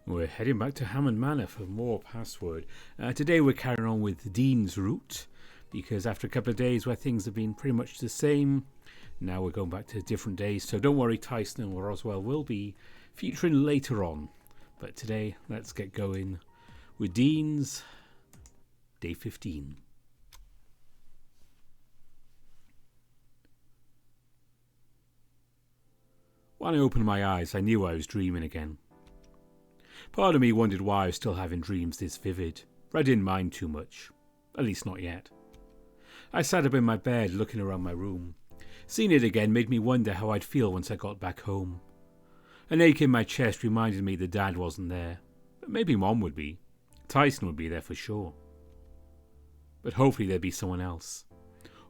We're heading back to Hammond Manor for more Password. Today we're carrying on with Dean's route, because after a couple of days where things have been pretty much the same, now we're going back to different days. So don't worry, Tyson and Roswell will be featuring later on. But today, let's get going with Dean's Day 15. When I opened my eyes, I knew I was dreaming again. Part of me wondered why I was still having dreams this vivid, but I didn't mind too much. At least not yet. I sat up in my bed looking around my room. Seeing it again made me wonder how I'd feel once I got back home. An ache in my chest reminded me that Dad wasn't there. But maybe Mom would be. Tyson would be there for sure. But hopefully there'd be someone else.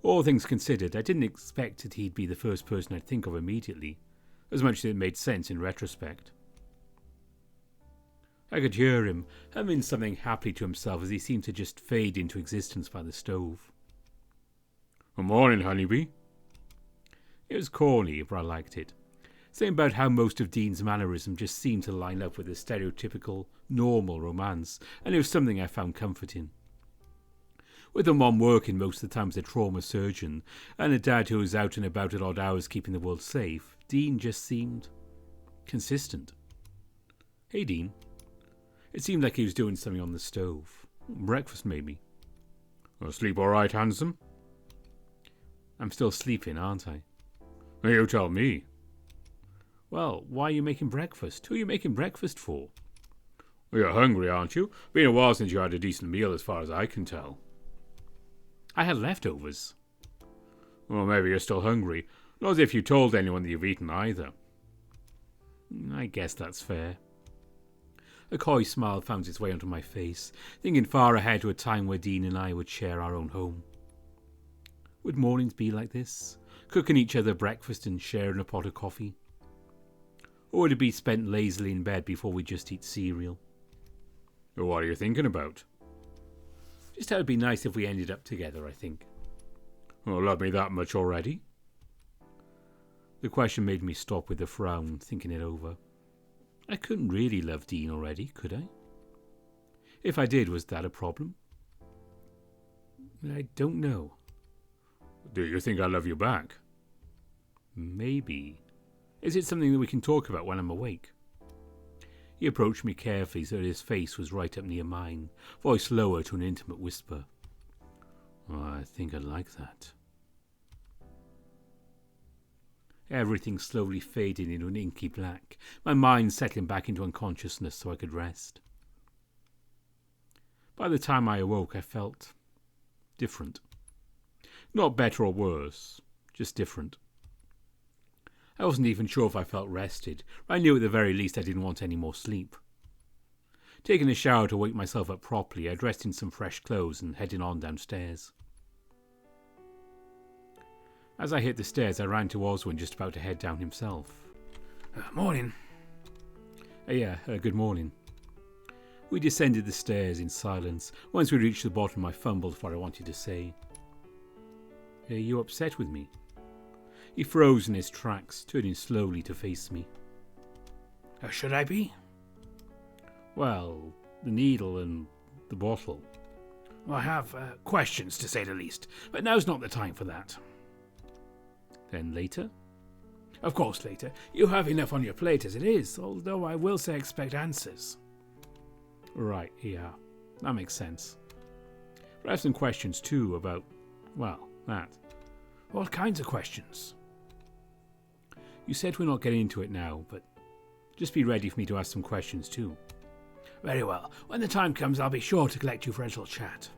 All things considered, I didn't expect that he'd be the first person I'd think of immediately, as much as it made sense in retrospect. I could hear him humming something happily to himself as he seemed to just fade into existence by the stove. "Good morning, honeybee." It was corny, but I liked it. Something about how most of Dean's mannerism just seemed to line up with a stereotypical, normal romance, and it was something I found comforting. With a mom working most of the time as a trauma surgeon, and a dad who was out and about at odd hours keeping the world safe, Dean just seemed consistent. "Hey, Dean." It seemed like he was doing something on the stove. Breakfast, maybe. "Sleep all right, handsome?" I'm still sleeping, aren't I? "You tell me." "Well, why are you making breakfast? Who are you making breakfast for?" "You're hungry, aren't you? Been a while since you had a decent meal as far as I can tell." "I had leftovers." "Well, maybe you're still hungry. Not as if you told anyone that you've eaten either." "I guess that's fair." A coy smile found its way onto my face, thinking far ahead to a time where Dean and I would share our own home. Would mornings be like this? Cooking each other breakfast and sharing a pot of coffee? Or would it be spent lazily in bed before we just eat cereal? "What are you thinking about?" Just how it'd be nice if we ended up together, I think. "Love me that much already?" The question made me stop with a frown, thinking it over. I couldn't really love Dean already, could I? If I did, was that a problem? I don't know. "Do you think I love you back?" Maybe. Is it something that we can talk about when I'm awake? He approached me carefully so that his face was right up near mine, voice lower to an intimate whisper. "I think I'd like that." Everything slowly faded into an inky black, my mind settling back into unconsciousness so I could rest. By the time I awoke, I felt different. Not better or worse, just different. I wasn't even sure if I felt rested, but I knew at the very least I didn't want any more sleep. Taking a shower to wake myself up properly, I dressed in some fresh clothes and headed on downstairs. As I hit the stairs, I ran to Oswin, just about to head down himself. "Morning." Good morning." We descended the stairs in silence. Once we reached the bottom, I fumbled for what I wanted to say. "Are you upset with me?" He froze in his tracks, turning slowly to face me. "Should I be?" "Well, the needle and the bottle." "I have questions, to say the least, but now's not the time for that." "Then later?" "Of course later. You have enough on your plate as it is, although I will say expect answers." "Right, yeah, that makes sense. But I have some questions too about, well, that." "What kinds of questions?" "You said we're not getting into it now, but just be ready for me to ask some questions too." "Very well. When the time comes, I'll be sure to collect you for a little chat."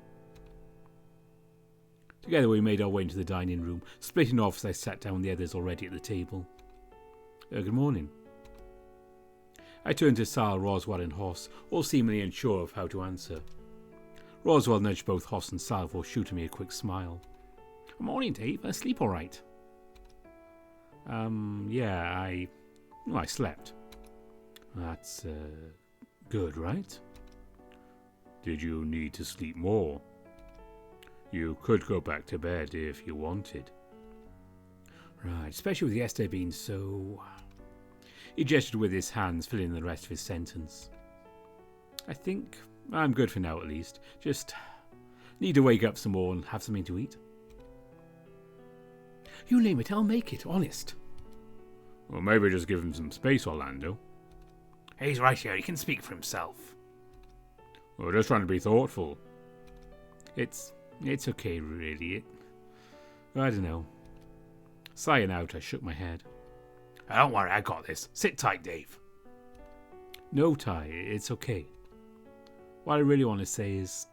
Together we made our way into the dining room, splitting off as I sat down with the others already at the table. Good morning." I turned to Sal, Roswell and Hoss, all seemingly unsure of how to answer. Roswell nudged both Hoss and Sal before shooting me a quick smile. "Morning, Dave. Sleep all right?" Yeah, I slept." "That's, good, right?" "Did you need to sleep more?" "You could go back to bed if you wanted." "Right, especially with yesterday being so..." He gestured with his hands, filling the rest of his sentence. I think I'm good for now, at least. Just need to wake up some more and have something to eat. You name it, I'll make it, honest. Well, maybe just give him some space, Orlando. He's right here, he can speak for himself. We're just trying to be thoughtful. It's okay, really. I don't know. Sighing out, I shook my head. Don't worry, I got this. Sit tight, Dave. No, Ty, it's okay. What I really want to say is...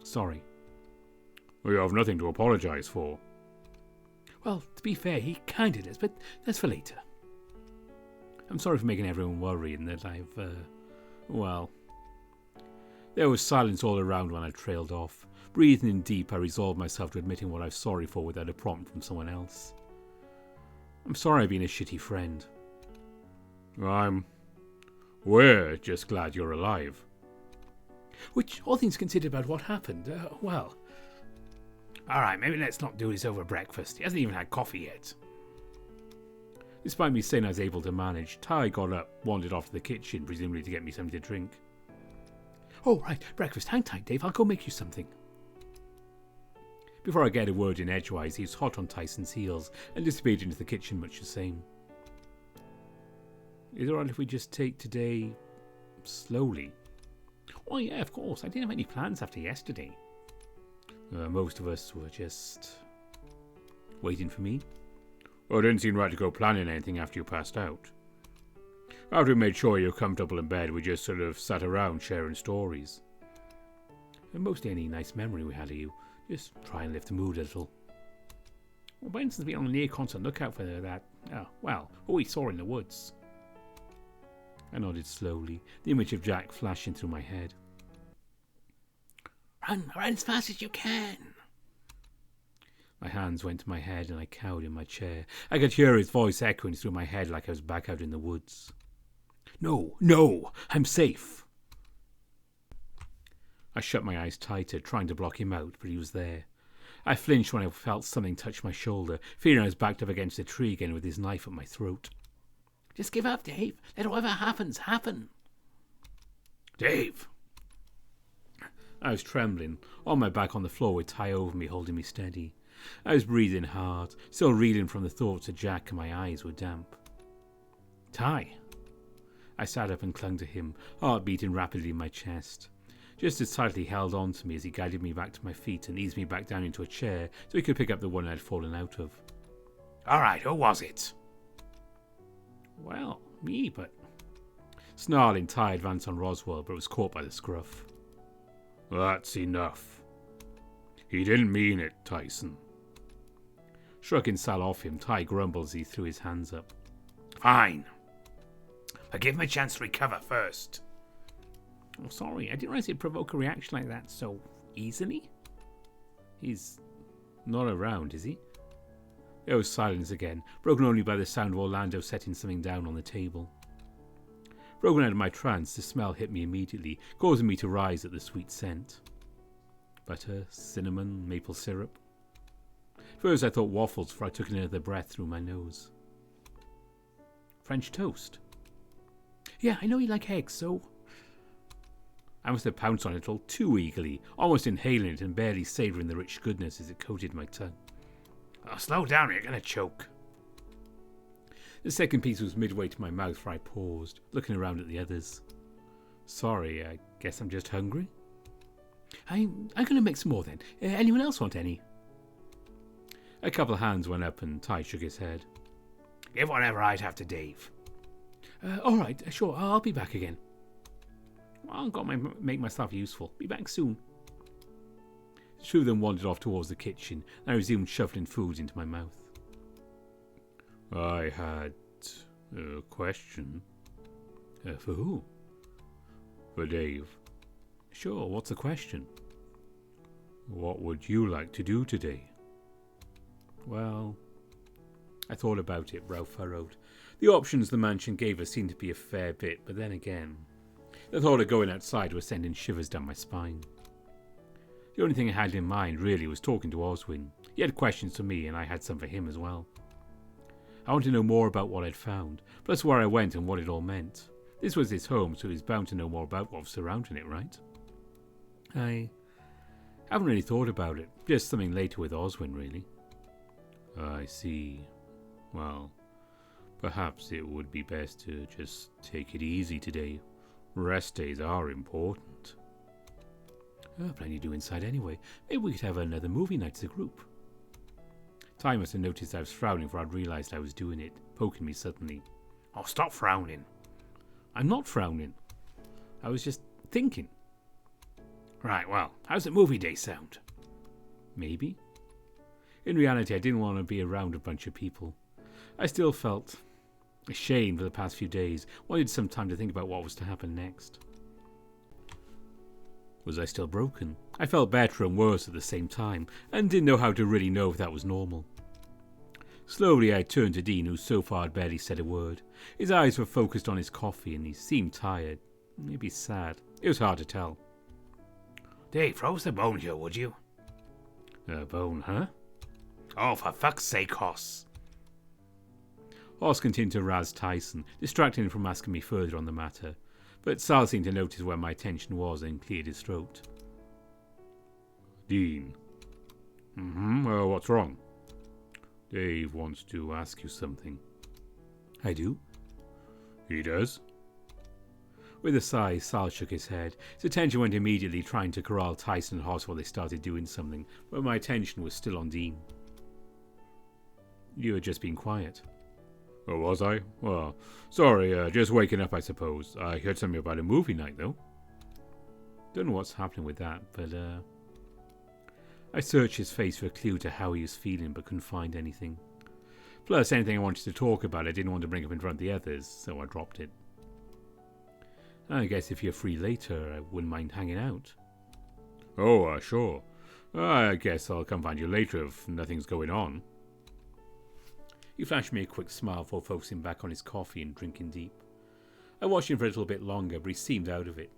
sorry. We have nothing to apologise for. Well, to be fair, he kinda does, but that's for later. I'm sorry for making everyone worry and that I've, well... There was silence all around when I trailed off. Breathing in deep, I resolved myself to admitting what I was sorry for without a prompt from someone else. I'm sorry I've been a shitty friend. We're just glad you're alive. Which, all things considered about what happened, well... Alright, maybe let's not do this over breakfast. He hasn't even had coffee yet. Despite me saying I was able to manage, Ty got up, wandered off to the kitchen, presumably to get me something to drink. Oh, right, breakfast. Hang tight, Dave. I'll go make you something. Before I get a word in edgewise, he was hot on Tyson's heels and disappeared into the kitchen much the same. Is it alright if we just take today slowly? Oh, yeah, of course. I didn't have any plans after yesterday. Most of us were just waiting for me. Well, it didn't seem right to go planning anything after you passed out. After we made sure you were comfortable in bed, we just sort of sat around sharing stories. And mostly any nice memory we had of you. Just try and lift the mood a little. Well, Benson's been on a near constant lookout for that, who we saw in the woods. I nodded slowly, the image of Jack flashing through my head. Run as fast as you can. My hands went to my head and I cowered in my chair. I could hear his voice echoing through my head like I was back out in the woods. No, I'm safe. I shut my eyes tighter, trying to block him out, but he was there. I flinched when I felt something touch my shoulder, fearing I was backed up against a tree again with his knife at my throat. Just give up, Dave. Let whatever happens happen. Dave! I was trembling, on my back on the floor with Ty over me holding me steady. I was breathing hard, still reeling from the thoughts of Jack, and my eyes were damp. Ty! I sat up and clung to him, heart beating rapidly in my chest. Just as tightly held on to me as he guided me back to my feet and eased me back down into a chair so he could pick up the one I'd fallen out of. Alright, who was it? Well, me, but... Snarling, Ty advanced on Roswell, but was caught by the scruff. That's enough. He didn't mean it, Tyson. Shrugging Sal off him, Ty grumbled as he threw his hands up. Fine. But give him a chance to recover first. Oh, sorry, I didn't realize it'd provoke a reaction like that so easily. He's not around, is he? There was silence again, broken only by the sound of Orlando setting something down on the table. Broken out of my trance, the smell hit me immediately, causing me to rise at the sweet scent. Butter, cinnamon, maple syrup. First I thought waffles, for I took another breath through my nose. French toast. Yeah, I know you like eggs, so... I must have pounced on it all too eagerly, almost inhaling it and barely savouring the rich goodness as it coated my tongue. Oh, slow down, you're going to choke. The second piece was midway to my mouth where I paused, looking around at the others. Sorry, I guess I'm just hungry. I'm going to make some more then. Anyone else want any? A couple of hands went up and Ty shook his head. Give whatever I'd have to Dave. All right, sure, I'll be back again. I've got to make myself useful. Be back soon. The two of them wandered off towards the kitchen, and I resumed shuffling food into my mouth. I had a question. For who? For Dave. Sure, what's the question? What would you like to do today? Well, I thought about it, brow furrowed. The options the mansion gave us seemed to be a fair bit, but then again, the thought of going outside was sending shivers down my spine. The only thing I had in mind, really, was talking to Oswin. He had questions for me, and I had some for him as well. I wanted to know more about what I'd found, plus where I went and what it all meant. This was his home, so he was bound to know more about what was surrounding it, right? I haven't really thought about it. Just something later with Oswin, really. I see. Well, perhaps it would be best to just take it easy today. Rest days are important. Plenty to do inside anyway. Maybe we could have another movie night as a group. Ty must have noticed I was frowning, for I'd realised I was doing it, poking me suddenly. Oh, stop frowning. I'm not frowning. I was just thinking. Right, well, how's the movie day sound? Maybe. In reality, I didn't want to be around a bunch of people. I still felt ashamed for the past few days, wanted some time to think about what was to happen next. Was I still broken? I felt better and worse at the same time, and didn't know how to really know if that was normal. Slowly I turned to Dean, who so far had barely said a word. His eyes were focused on his coffee, and he seemed tired, maybe sad. It was hard to tell. Dave, throw us a bone here, would you? A bone, huh? Oh, for fuck's sake, Hoss. Hoss continued to razz Tyson, distracting him from asking me further on the matter, but Sal seemed to notice where my attention was and cleared his throat. Dean. What's wrong? Dave wants to ask you something. I do? He does? With a sigh, Sal shook his head. His attention went immediately trying to corral Tyson and Hoss while they started doing something, but my attention was still on Dean. You had just been quiet. Oh, was I? Well, sorry, just waking up, I suppose. I heard something about a movie night, though. Don't know what's happening with that, but, I searched his face for a clue to how he was feeling, but couldn't find anything. Plus, anything I wanted to talk about I didn't want to bring up in front of the others, so I dropped it. I guess if you're free later, I wouldn't mind hanging out. Oh, sure. I guess I'll come find you later if nothing's going on. He flashed me a quick smile before focusing back on his coffee and drinking deep. I watched him for a little bit longer, but he seemed out of it.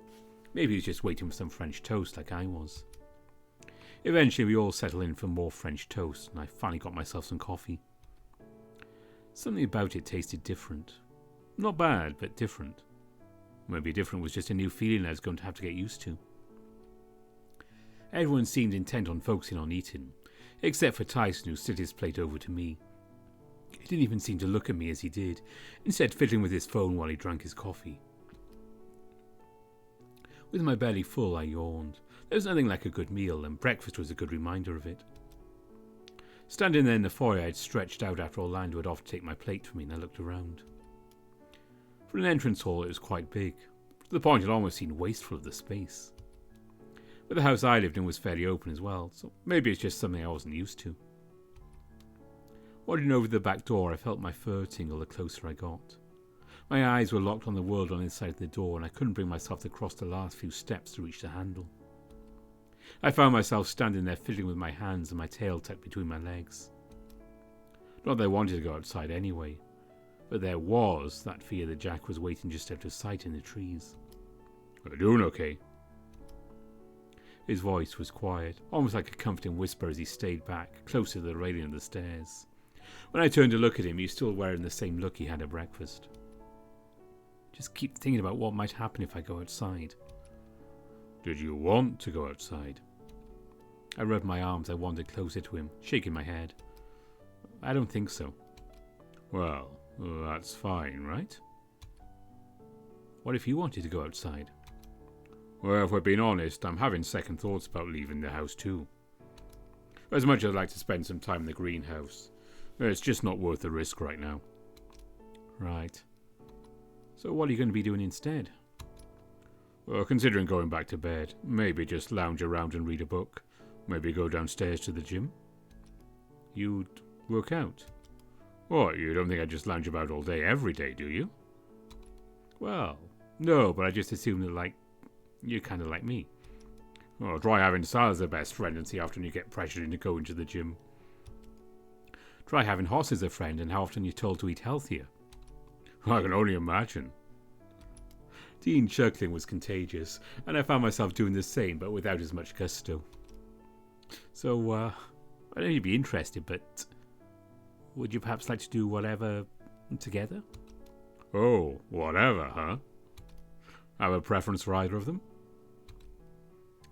Maybe he was just waiting for some French toast like I was. Eventually we all settled in for more French toast, and I finally got myself some coffee. Something about it tasted different. Not bad, but different. Maybe different was just a new feeling I was going to have to get used to. Everyone seemed intent on focusing on eating, except for Tyson, who slid his plate over to me. He didn't even seem to look at me as he did, instead fiddling with his phone while he drank his coffee. With my belly full, I yawned. There was nothing like a good meal, and breakfast was a good reminder of it. Standing there in the foyer, I had stretched out after Orlando had offered to take my plate for me, and I looked around. For an entrance hall, it was quite big, to the point it almost seemed wasteful of the space. But the house I lived in was fairly open as well, so maybe it's just something I wasn't used to. Wandering over the back door, I felt my fur tingle the closer I got. My eyes were locked on the world on the inside of the door, and I couldn't bring myself to cross the last few steps to reach the handle. I found myself standing there fiddling with my hands and my tail tucked between my legs. Not that I wanted to go outside anyway, but there was that fear that Jack was waiting just out of sight in the trees. "Are doing okay?" His voice was quiet, almost like a comforting whisper as he stayed back, closer to the railing of the stairs. When I turned to look at him, he was still wearing the same look he had at breakfast. Just keep thinking about what might happen if I go outside. Did you want to go outside? I rubbed my arms. I wandered closer to him, shaking my head. I don't think so. Well, that's fine, right? What if you wanted to go outside? Well, if we're being honest, I'm having second thoughts about leaving the house too. As much as I'd like to spend some time in the greenhouse, it's just not worth the risk right now. Right. So what are you going to be doing instead? Well, considering going back to bed, maybe just lounge around and read a book. Maybe go downstairs to the gym. You'd work out? What, you don't think I'd just lounge about all day every day, do you? Well, no, but I just assumed that, you're kind of like me. Well, try having Sal as a best friend and see how often you get pressured into going to the gym. Try having Hoss as a friend and how often you're told to eat healthier. I can only imagine. Dean chuckling was contagious, and I found myself doing the same, but without as much gusto. So, I know you'd be interested, but would you perhaps like to do whatever together? Oh, whatever, huh? Have a preference for either of them?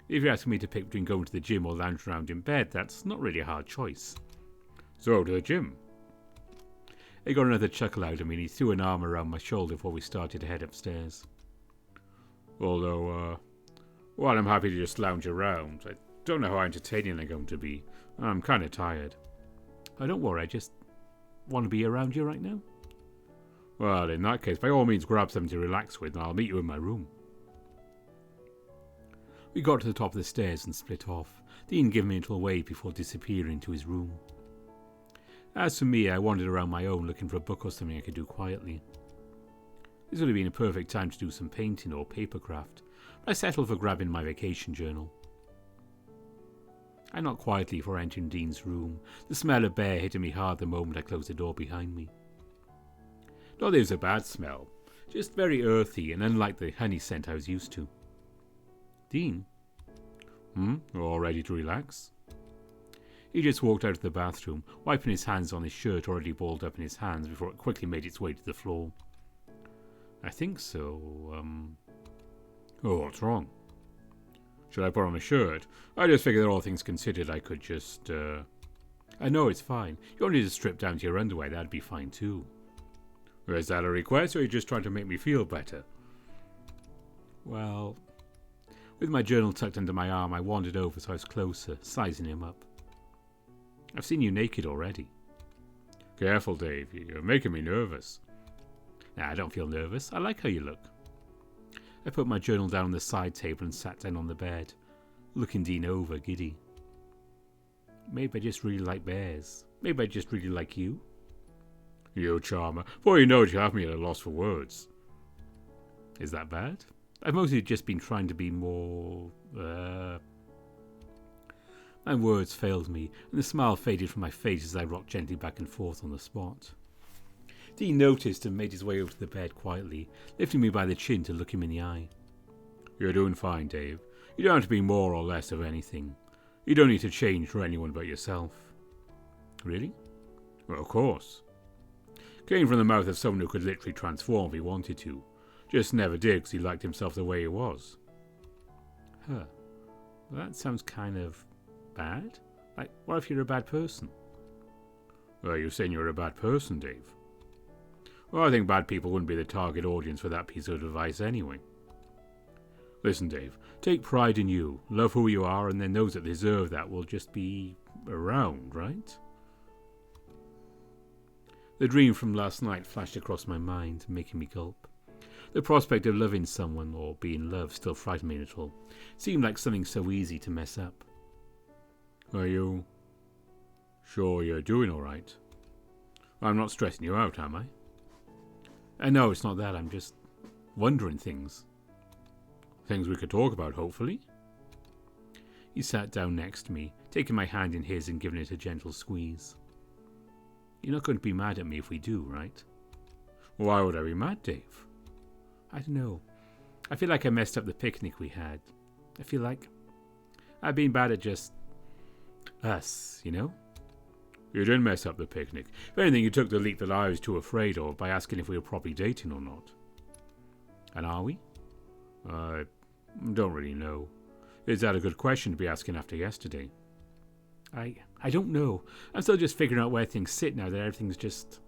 If you're asking me to pick between going to the gym or lounging around in bed, that's not really a hard choice. So, to the gym. He got another chuckle out of me and he threw an arm around my shoulder before we started to head upstairs. Although, while I'm happy to just lounge around, I don't know how entertaining they're going to be. I'm kind of tired. Oh, don't worry, I just want to be around you right now. Well, in that case, by all means grab something to relax with and I'll meet you in my room. We got to the top of the stairs and split off, Dean giving me a little wave before disappearing into his room. As for me, I wandered around my own looking for a book or something I could do quietly. This would have been a perfect time to do some painting or papercraft, but I settled for grabbing my vacation journal. I knocked quietly before entering Dean's room, the smell of bear hitting me hard the moment I closed the door behind me. Not that it was a bad smell, just very earthy and unlike the honey scent I was used to. Dean? All ready to relax? He just walked out of the bathroom, wiping his hands on his shirt already balled up in his hands before it quickly made its way to the floor. I think so, Oh, what's wrong? Should I put on a shirt? I just figured that all things considered I could just, I know it's fine. You only need to strip down to your underwear, that'd be fine too. Is that a request, or are you just trying to make me feel better? Well, with my journal tucked under my arm, I wandered over so I was closer, sizing him up. I've seen you naked already. Careful, Dave. You're making me nervous. Nah, I don't feel nervous. I like how you look. I put my journal down on the side table and sat down on the bed, looking Dean over, giddy. Maybe I just really like bears. Maybe I just really like you. You charmer. Before you know it, you have me at a loss for words. Is that bad? I've mostly just been trying to be more, My words failed me, and the smile faded from my face as I rocked gently back and forth on the spot. Dean noticed and made his way over to the bed quietly, lifting me by the chin to look him in the eye. You're doing fine, Dave. You don't have to be more or less of anything. You don't need to change for anyone but yourself. Really? Well, of course. Came from the mouth of someone who could literally transform if he wanted to. Just never did because he liked himself the way he was. Well, that sounds kind of bad. Like, what if you're a bad person? Well, you're saying you're a bad person, Dave. Well, I think bad people wouldn't be the target audience for that piece of advice anyway. Listen, Dave, take pride in you, love who you are, and then those that deserve that will just be around, right? The dream from last night flashed across my mind, making me gulp. The prospect of loving someone or being loved still frightened me a little. It seemed like something so easy to mess up. Are you sure you're doing all right? I'm not stressing you out, am I? No, it's not that. I'm just wondering things. Things we could talk about, hopefully. He sat down next to me, taking my hand in his and giving it a gentle squeeze. You're not going to be mad at me if we do, right? Why would I be mad, Dave? I don't know. I feel like I messed up the picnic we had. I feel like I've been bad at just us, you know? You didn't mess up the picnic. If anything, you took the leap that I was too afraid of by asking if we were properly dating or not. And are we? I don't really know. Is that a good question to be asking after yesterday? I don't know. I'm still just figuring out where things sit now that everything's just...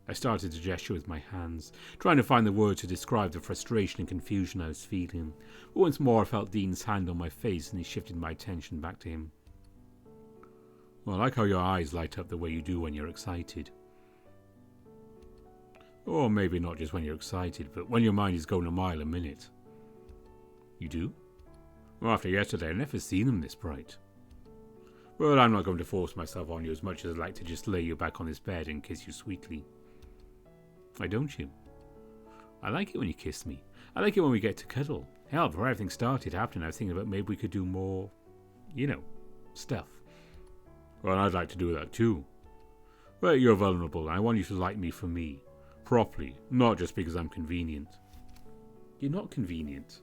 I started to gesture with my hands, trying to find the words to describe the frustration and confusion I was feeling. But once more I felt Dean's hand on my face and he shifted my attention back to him. Well, I like how your eyes light up the way you do when you're excited. Or maybe not just when you're excited, but when your mind is going a mile a minute. You do? Well, after yesterday, I've never seen them this bright. Well, I'm not going to force myself on you as much as I'd like to just lay you back on this bed and kiss you sweetly. Why don't you? I like it when you kiss me. I like it when we get to cuddle. Hell, before everything started happening, I was thinking about maybe we could do more, stuff. Well, I'd like to do that too. But you're vulnerable, and I want you to like me for me. Properly, not just because I'm convenient. You're not convenient.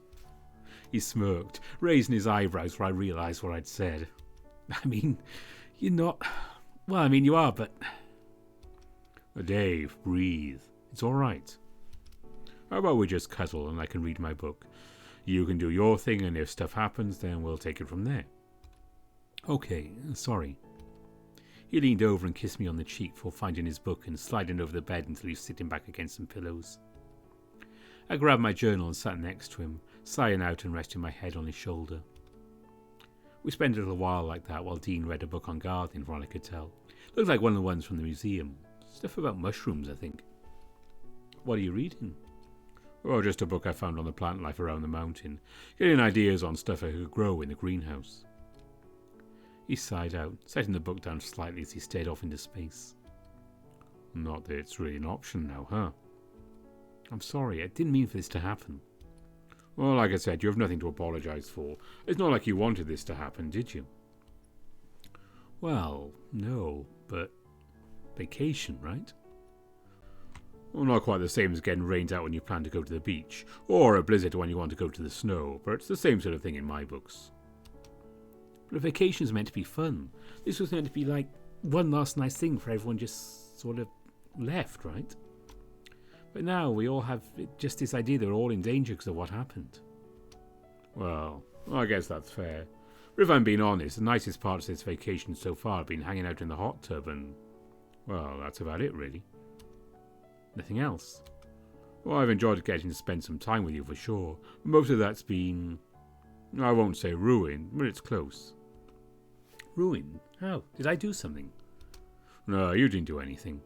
He smirked, raising his eyebrows where I realised what I'd said. I mean, you're not... Well, I mean, you are, but... Dave, breathe. It's all right. How about we just cuddle and I can read my book? You can do your thing, and if stuff happens, then we'll take it from there. Okay, sorry. He leaned over and kissed me on the cheek before finding his book and sliding over the bed until he was sitting back against some pillows. I grabbed my journal and sat next to him, sighing out and resting my head on his shoulder. We spent a little while like that while Dean read a book on gardening, from all I could tell. Looked like one of the ones from the museum. Stuff about mushrooms, I think. What are you reading? Oh, just a book I found on the plant life around the mountain, getting ideas on stuff I could grow in the greenhouse. He sighed out, setting the book down slightly as he stared off into space. Not that it's really an option now, huh? I'm sorry, I didn't mean for this to happen. Well, like I said, you have nothing to apologise for. It's not like you wanted this to happen, did you? Well, no, but vacation, right? Well, not quite the same as getting rained out when you plan to go to the beach, or a blizzard when you want to go to the snow, but it's the same sort of thing in my books. But a vacation is meant to be fun. This was meant to be like one last nice thing for everyone just sort of left, right? But now we all have just this idea that we're all in danger because of what happened. Well, I guess that's fair. But if I'm being honest, the nicest parts of this vacation so far have been hanging out in the hot tub and, well, that's about it really. Nothing else. Well, I've enjoyed getting to spend some time with you for sure. But most of that's been, I won't say ruined, but it's close. Ruined? How? Did I do something? No, you didn't do anything.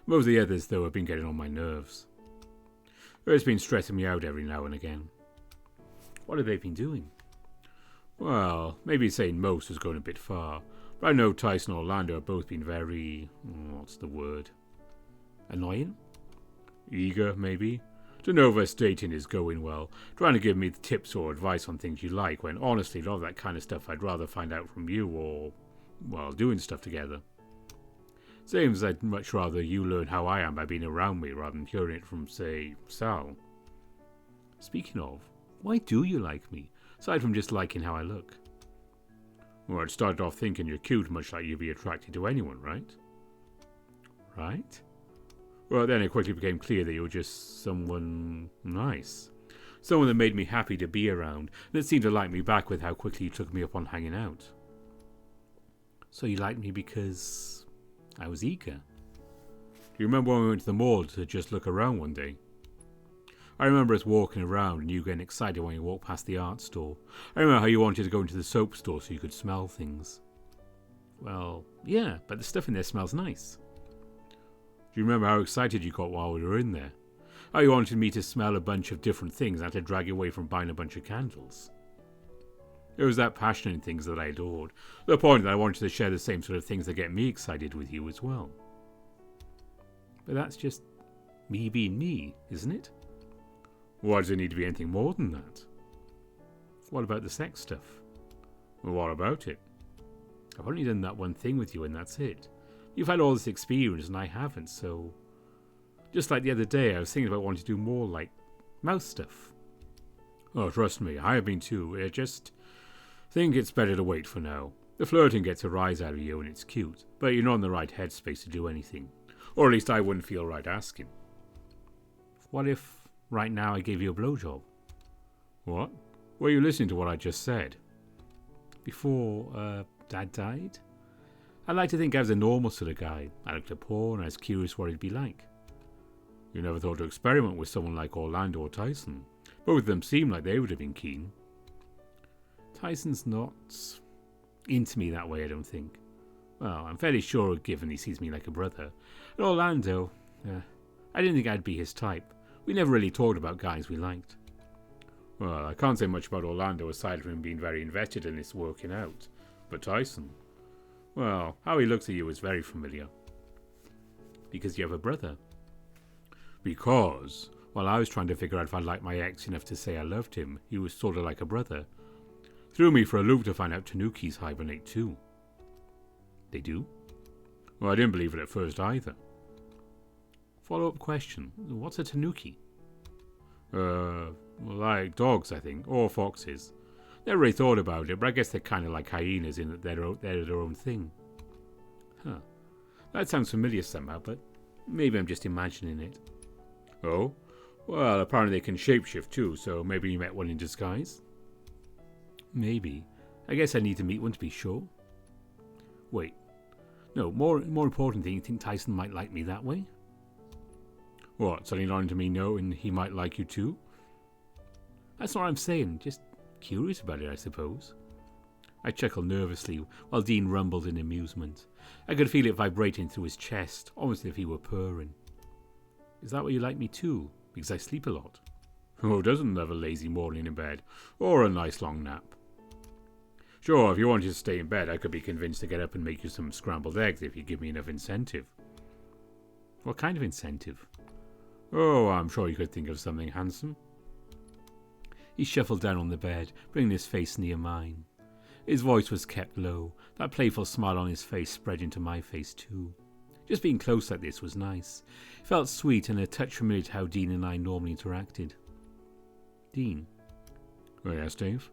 Most of the others, though, have been getting on my nerves. It's been stressing me out every now and again. What have they been doing? Well, maybe saying most was going a bit far, but I know Tyson and Orlando have both been very, what's the word? Annoying? Eager, maybe? To know if us dating is going well, trying to give me tips or advice on things you like, when honestly, a lot of that kind of stuff I'd rather find out from you or, well, doing stuff together. Seems I'd much rather you learn how I am by being around me rather than hearing it from, say, Sal. Speaking of, why do you like me, aside from just liking how I look? Well, I'd started off thinking you're cute, much like you'd be attracted to anyone, right? Right? Well, then it quickly became clear that you were just someone nice. Someone that made me happy to be around, and that seemed to like me back with how quickly you took me up on hanging out. So you liked me because I was eager. Do you remember when we went to the mall to just look around one day? I remember us walking around and you getting excited when you walked past the art store. I remember how you wanted to go into the soap store so you could smell things. Well, yeah, but the stuff in there smells nice. Do you remember how excited you got while we were in there? How you wanted me to smell a bunch of different things and had to drag you away from buying a bunch of candles? It was that passion in things that I adored. The point that I wanted to share the same sort of things that get me excited with you as well. But that's just me being me, isn't it? Why does it need to be anything more than that? What about the sex stuff? Well, what about it? I've only done that one thing with you and that's it. You've had all this experience and I haven't, so... Just like the other day, I was thinking about wanting to do more, like, mouth stuff. Oh, trust me, I have been too. I just think it's better to wait for now. The flirting gets a rise out of you and it's cute, but you're not in the right headspace to do anything. Or at least I wouldn't feel right asking. What if, right now, I gave you a blowjob? What? Were you listening to what I just said? Before, Dad died? I like to think I was a normal sort of guy. I looked at porn and I was curious what it'd be like. You never thought to experiment with someone like Orlando or Tyson? Both of them seemed like they would have been keen. Tyson's not into me that way, I don't think. Well, I'm fairly sure given he sees me like a brother. And Orlando, I didn't think I'd be his type. We never really talked about guys we liked. Well, I can't say much about Orlando aside from him being very invested in this working out. But Tyson... Well, how he looks at you is very familiar. Because you have a brother. Because, while I was trying to figure out if I liked my ex enough to say I loved him, he was sort of like a brother. Threw me for a loop to find out tanukis hibernate too. They do? Well, I didn't believe it at first either. Follow-up question. What's a tanuki? Like dogs, I think. Or foxes. Never really thought about it, but I guess they're kind of like hyenas in that they're their own thing. Huh. That sounds familiar somehow, but maybe I'm just imagining it. Oh? Well, apparently they can shapeshift too, so maybe you met one in disguise? Maybe. I guess I need to meet one to be sure. Wait. No, more important thing, you think Tyson might like me that way? What, suddenly lying to me knowing he might like you too? That's not what I'm saying, just curious about it, I suppose. I chuckled nervously, while Dean rumbled in amusement. I could feel it vibrating through his chest, almost as if he were purring. Is that why you like me too? Because I sleep a lot? Who doesn't love a lazy morning in bed, or a nice long nap? Sure, if you wanted to stay in bed, I could be convinced to get up and make you some scrambled eggs if you give me enough incentive. What kind of incentive? Oh, I'm sure you could think of something handsome. He shuffled down on the bed, bringing his face near mine. His voice was kept low. That playful smile on his face spread into my face too. Just being close like this was nice. It felt sweet and a touch familiar to how Dean and I normally interacted. Dean? Oh yes, Dave?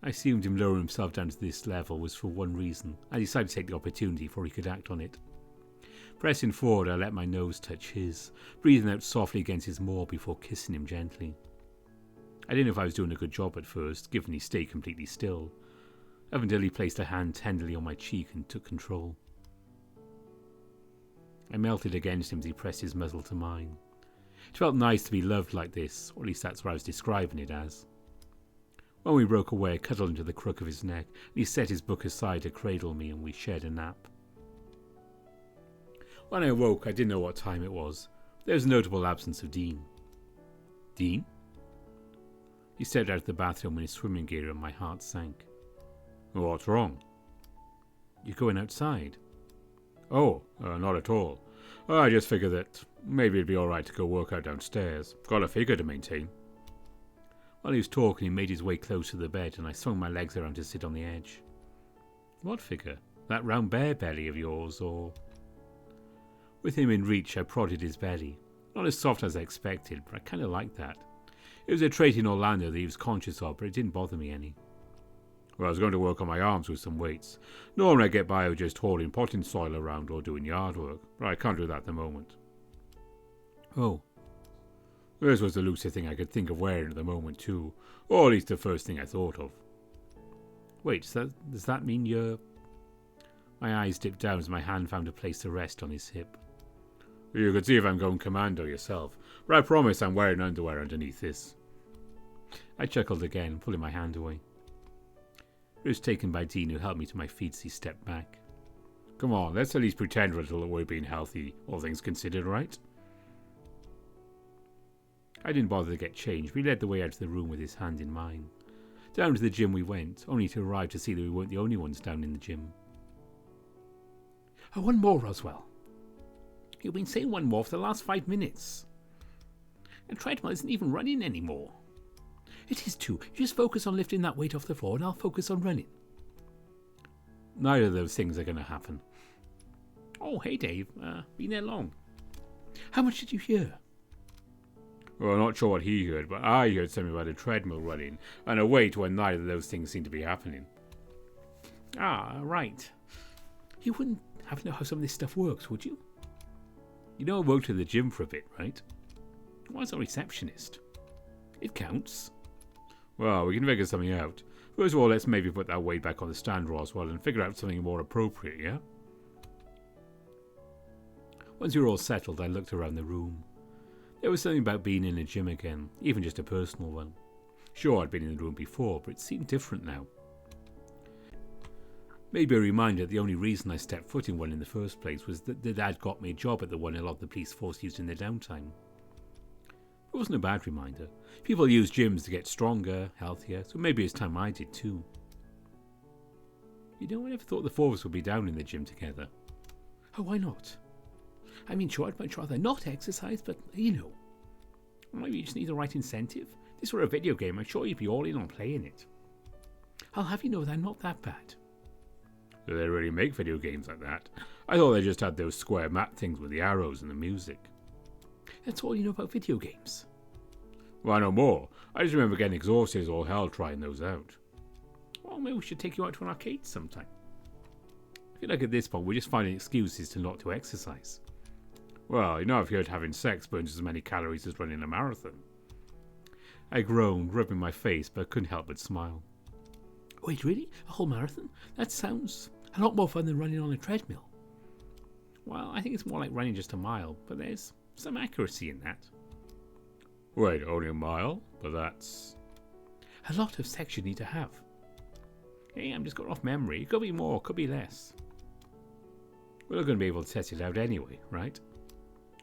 I assumed him lowering himself down to this level was for one reason. I decided to take the opportunity before he could act on it. Pressing forward, I let my nose touch his, breathing out softly against his maw before kissing him gently. I didn't know if I was doing a good job at first, given he stayed completely still, up until he placed a hand tenderly on my cheek and took control. I melted against him as he pressed his muzzle to mine. It felt nice to be loved like this, or at least that's what I was describing it as. When we broke away, I cuddled into the crook of his neck, and he set his book aside to cradle me, and we shared a nap. When I awoke, I didn't know what time it was. There was a notable absence of Dean. Dean? He stepped out of the bathroom in his swimming gear, and my heart sank. What's wrong? You're going outside? Oh, not at all. I just figured that maybe it'd be alright to go work out downstairs. Got a figure to maintain. While he was talking, he made his way close to the bed, and I swung my legs around to sit on the edge. What figure? That round bear belly of yours, or... With him in reach, I prodded his belly. Not as soft as I expected, but I kind of liked that. It was a trait in Orlando that he was conscious of, but it didn't bother me any. Well, I was going to work on my arms with some weights. Normally I get by with just hauling potting soil around or doing yard work, but I can't do that at the moment. Oh. This was the loosest thing I could think of wearing at the moment too, or at least the first thing I thought of. Wait, does that mean you're... My eyes dipped down as my hand found a place to rest on his hip. You could see if I'm going commando yourself, but I promise I'm wearing underwear underneath this. I chuckled again, pulling my hand away. It was taken by Dean, who helped me to my feet as he stepped back. Come on, let's at least pretend for a little that we're being healthy, all things considered, right? I didn't bother to get changed, but he led the way out of the room with his hand in mine. Down to the gym we went, only to arrive to see that we weren't the only ones down in the gym. Oh, one more, Roswell. You've been saying one more for the last 5 minutes. And treadmill isn't even running anymore. It is too. You just focus on lifting that weight off the floor and I'll focus on running. Neither of those things are going to happen. Oh, hey Dave. Been there long. How much did you hear? Well, I'm not sure what he heard, but I heard something about a treadmill running and a weight when neither of those things seem to be happening. Ah, right. You wouldn't have to know how some of this stuff works, would you? You know I worked at the gym for a bit, right? I was a receptionist. It counts. Well, we can figure something out. First of all, let's maybe put that weight back on the stand, Roswell, and figure out something more appropriate, yeah? Once we were all settled, I looked around the room. There was something about being in a gym again, even just a personal one. Sure, I'd been in the room before, but it seemed different now. Maybe a reminder that the only reason I stepped foot in one in the first place was that the dad got me a job at the one a lot of the police force used in their downtime. It wasn't a bad reminder. People use gyms to get stronger, healthier, so maybe it's time I did too. You know, I never thought the four of us would be down in the gym together. Oh, why not? I mean, sure, I'd much rather not exercise, but, you know. Maybe you just need the right incentive. If this were a video game, I'm sure you'd be all in on playing it. I'll have you know that I'm not that bad. Do they really make video games like that? I thought they just had those square map things with the arrows and the music. That's all you know about video games. Well, I know more. I just remember getting exhausted as all hell trying those out. Well, maybe we should take you out to an arcade sometime. feel like at this point we're just finding excuses to not to exercise. Well, I've heard having sex burns as many calories as running a marathon. I groaned, rubbing my face, but I couldn't help but smile. Wait, really? A whole marathon? That sounds a lot more fun than running on a treadmill. Well, I think it's more like running just a mile, but there's some accuracy in that. Wait, only a mile? But that's a lot of sex you need to have. Hey, I'm just going off memory. It could be more, could be less. We're not going to be able to test it out anyway, right?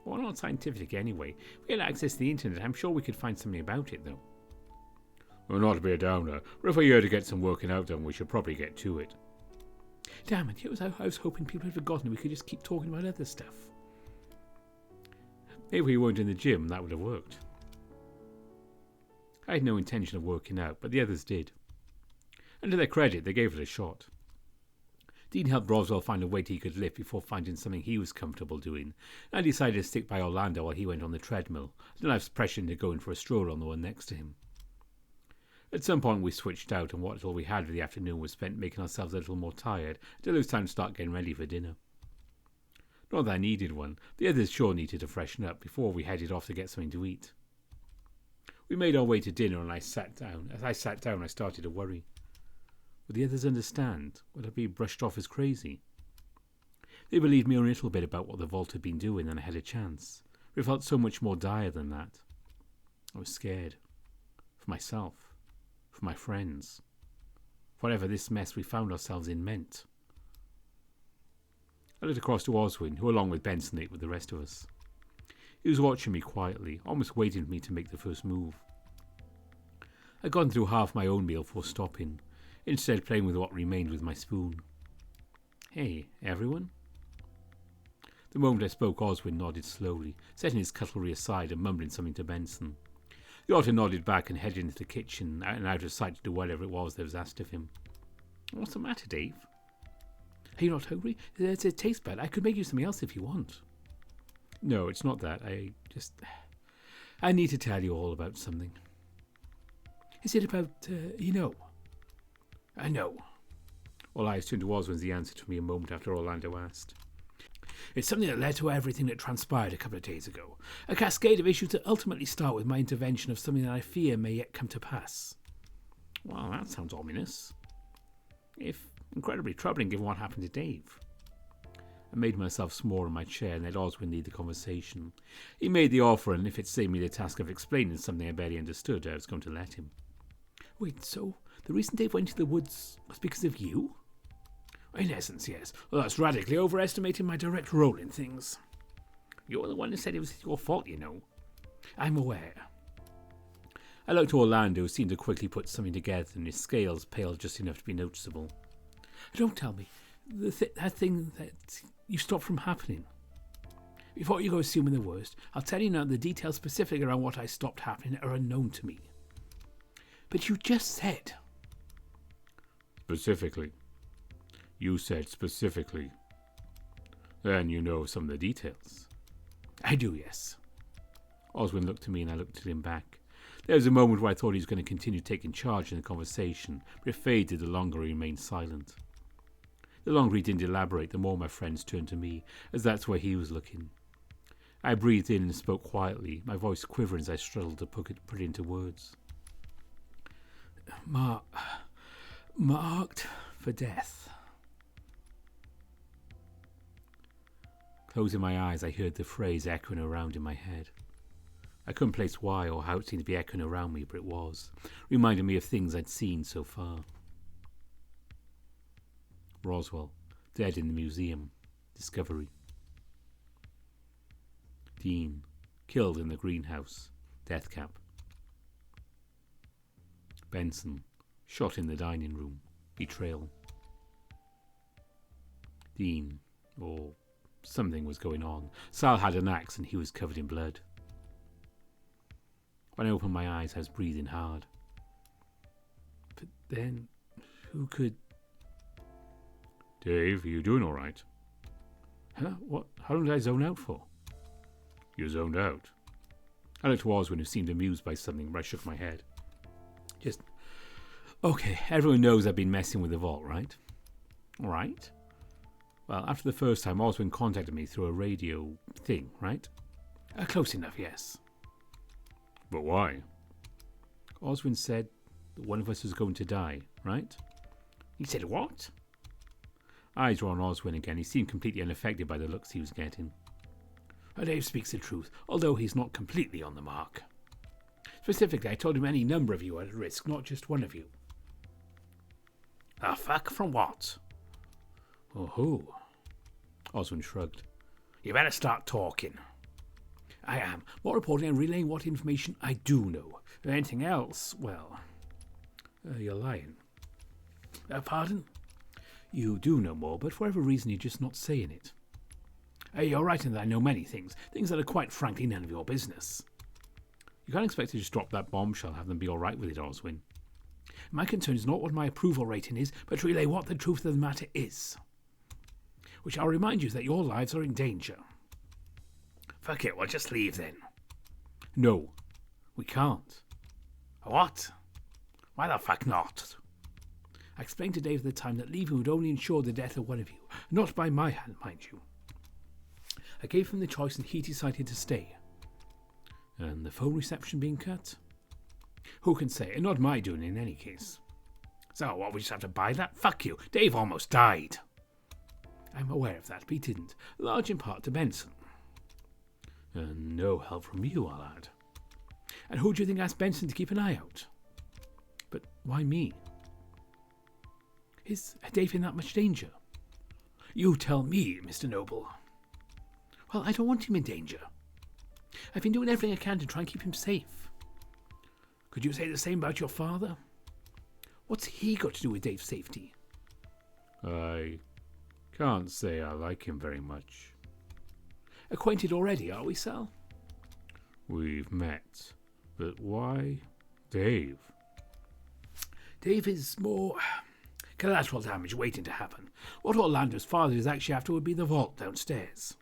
Well, not scientific anyway. If we had access to the internet, I'm sure we could find something about it, though. Well, not to be a downer, but if we're here to get some working out done, we should probably get to it. Damn it, I was hoping people had forgotten and we could just keep talking about other stuff. If we weren't in the gym, that would have worked. I had no intention of working out, but the others did. And to their credit, they gave it a shot. Dean helped Roswell find a weight he could lift before finding something he was comfortable doing, and decided to stick by Orlando while he went on the treadmill, and I was pressuring to go in for a stroll on the one next to him. At some point we switched out, and what little we had for the afternoon was spent making ourselves a little more tired until it was time to start getting ready for dinner. Not that I needed one, the others sure needed to freshen up before we headed off to get something to eat. We made our way to dinner and I sat down. As I sat down I started to worry. Would the others understand? Would I be brushed off as crazy? They believed me a little bit about what the vault had been doing and I had a chance. But it felt so much more dire than that. I was scared. For myself. For my friends. Whatever this mess we found ourselves in meant. I looked across to Oswin, who along with Benson ate with the rest of us. He was watching me quietly, almost waiting for me to make the first move. I'd gone through half my own meal before stopping, instead playing with what remained with my spoon. Hey, everyone? The moment I spoke, Oswin nodded slowly, setting his cutlery aside and mumbling something to Benson. The otter nodded back and headed into the kitchen and out of sight to do whatever it was that was asked of him. What's the matter, Dave? Are you not hungry? It tastes bad. I could make you something else if you want. No, it's not that. I need to tell you all about something. Is it about, I know. All eyes turned to Oswin as the answer to me a moment after Orlando asked. It's something that led to everything that transpired a couple of days ago. A cascade of issues that ultimately start with my intervention of something that I fear may yet come to pass. Well, that sounds ominous. If incredibly troubling given what happened to Dave. I made myself smaller in my chair and let Oswin lead the conversation. He made the offer, and if it saved me the task of explaining something I barely understood, I was going to let him. Wait, so the reason Dave went to the woods was because of you? In essence, yes. Well, that's radically overestimating my direct role in things. You're the one who said it was your fault, you know. I'm aware. I looked to Orlando, who seemed to quickly put something together, and his scales paled just enough to be noticeable. Don't tell me. That thing that you stopped from happening. Before you go assuming the worst, I'll tell you now the details specific around what I stopped happening are unknown to me. But you just said... Specifically. You said specifically. Then you know some of the details. I do, yes. Oswin looked at me and I looked at him back. There was a moment where I thought he was going to continue taking charge in the conversation, but it faded the longer he remained silent. The longer he didn't elaborate, the more my friends turned to me, as that's where he was looking. I breathed in and spoke quietly, my voice quivering as I struggled to put it into words. Marked for death. Closing my eyes, I heard the phrase echoing around in my head. I couldn't place why or how it seemed to be echoing around me, but it was, reminding me of things I'd seen so far. Roswell, dead in the museum. Discovery. Dean, killed in the greenhouse. Death cap. Benson, shot in the dining room. Betrayal. Dean, or something was going on. Sal had an axe and he was covered in blood. When I opened my eyes, I was breathing hard. But then, who could... Dave, are you doing all right? Huh? What? How long did I zone out for? You zoned out. I looked to Oswin, who seemed amused by something, but I shook my head. Just... Okay, everyone knows I've been messing with the vault, right? All right. Well, after the first time, Oswin contacted me through a radio thing, right? Close enough, yes. But why? Oswin said that one of us was going to die, right? He said what? Eyes were on Oswin again. He seemed completely unaffected by the looks he was getting. Dave speaks the truth, although he's not completely on the mark. Specifically, I told him any number of you are at risk, not just one of you. The fuck from what? Oh, who? Oswin shrugged. You better start talking. I am. More importantly, I'm relaying what information I do know. If anything else, well, you're lying. Pardon? You do know more, but for whatever reason you're just not saying it. You're right in that I know many things that are quite frankly none of your business. You can't expect to just drop that bombshell, have them be all right with it, Oswin. My concern is not what my approval rating is, but to relay what the truth of the matter is. Which I'll remind you that your lives are in danger. Fuck it, we'll just leave then. No, we can't. What? Why the fuck not? I explained to Dave at the time that leaving would only ensure the death of one of you, not by my hand, mind you. I gave him the choice and he decided to stay. And the phone reception being cut? Who can say? And not my doing in any case. So what, we just have to buy that? Fuck you, Dave almost died. I'm aware of that, but he didn't, large in part to Benson. And no help from you, I'll add. And who do you think asked Benson to keep an eye out? But why me? Is Dave in that much danger? You tell me, Mr. Noble. Well, I don't want him in danger. I've been doing everything I can to try and keep him safe. Could you say the same about your father? What's he got to do with Dave's safety? I can't say I like him very much. Acquainted already, are we, Sal? We've met. But why Dave? Dave is more collateral damage waiting to happen. What Orlando's father is actually after would be the vault downstairs.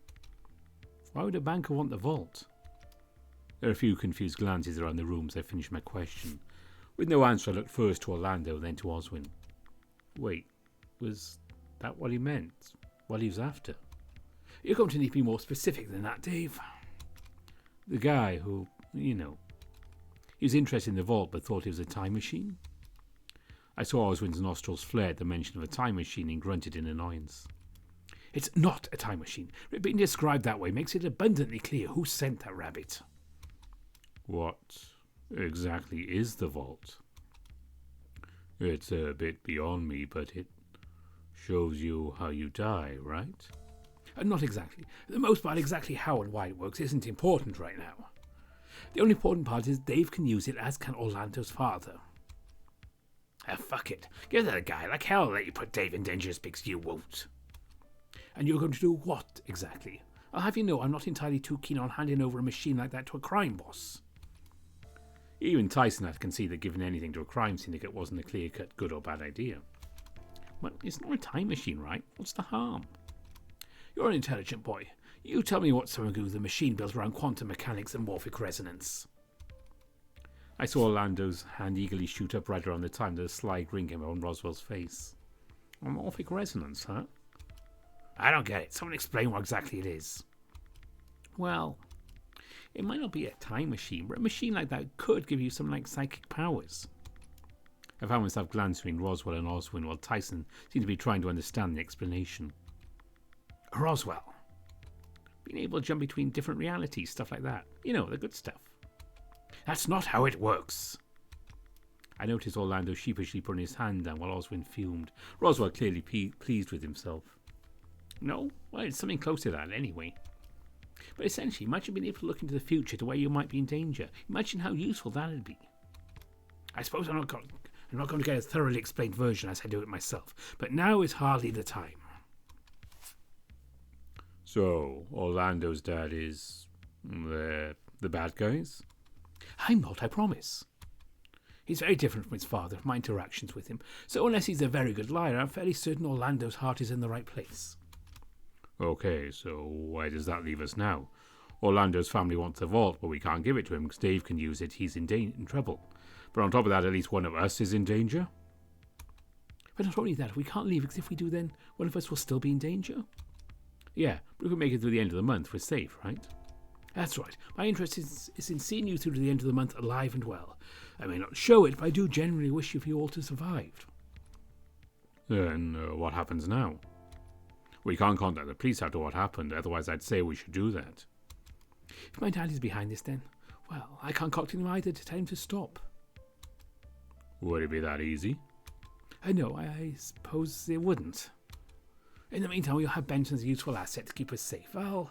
Why would a banker want the vault? There are a few confused glances around the room as I finished my question. With no answer, I looked first to Orlando, then to Oswin. Wait, was that what he meant? What he was after? You're going to need to be more specific than that, Dave. The guy who, he was interested in the vault but thought it was a time machine? I saw Oswin's nostrils flare at the mention of a time machine and grunted in annoyance. It's not a time machine. Being described that way makes it abundantly clear who sent that rabbit. What exactly is the vault? It's a bit beyond me, but it shows you how you die, right? Not exactly. For the most part, exactly how and why it works isn't important right now. The only important part is Dave can use it, as can Orlando's father. Fuck it. Give that a guy. Like hell I'll let you put Dave in danger because you won't. And you're going to do what, exactly? I'll have you know I'm not entirely too keen on handing over a machine like that to a crime boss. Even Tyson had conceded that giving anything to a crime syndicate wasn't a clear-cut good or bad idea. But it's not a time machine, right? What's the harm? You're an intelligent boy. You tell me what someone could do with a machine built around quantum mechanics and morphic resonance. I saw Orlando's hand eagerly shoot up right around the time that a sly grin came on Roswell's face. Morphic resonance, huh? I don't get it. Someone explain what exactly it is. Well, it might not be a time machine, but a machine like that could give you some psychic powers. I found myself glancing between Roswell and Oswin while Tyson seemed to be trying to understand the explanation. Roswell. Being able to jump between different realities, stuff like that. The good stuff. That's not how it works. I noticed Orlando sheepishly putting his hand down while Oswin fumed. Roswell clearly pleased with himself. No? Well, it's something close to that anyway. But essentially, imagine being able to look into the future to where you might be in danger. Imagine how useful that'd be. I suppose I'm not going to get a thoroughly explained version as I do it myself, but now is hardly the time. So, Orlando's dad is the bad guys? I'm not, I promise. He's very different from his father, from my interactions with him, so unless he's a very good liar, I'm fairly certain Orlando's heart is in the right place. Okay, so where does that leave us now? Orlando's family wants the vault, but we can't give it to him because Dave can use it. He's in trouble. But on top of that, at least one of us is in danger. But not only that, we can't leave, because if we do, then one of us will still be in danger. Yeah, but if we make it through the end of the month, we're safe, right? That's right. My interest is in seeing you through to the end of the month alive and well. I may not show it, but I do genuinely wish for you all to survive. Then what happens now? We can't contact the police after what happened, otherwise I'd say we should do that. If my dad is behind this, then, well, I can't contact him either to tell him to stop. Would it be that easy? No, I suppose it wouldn't. In the meantime, we'll have Benton as a useful asset to keep us safe. I'll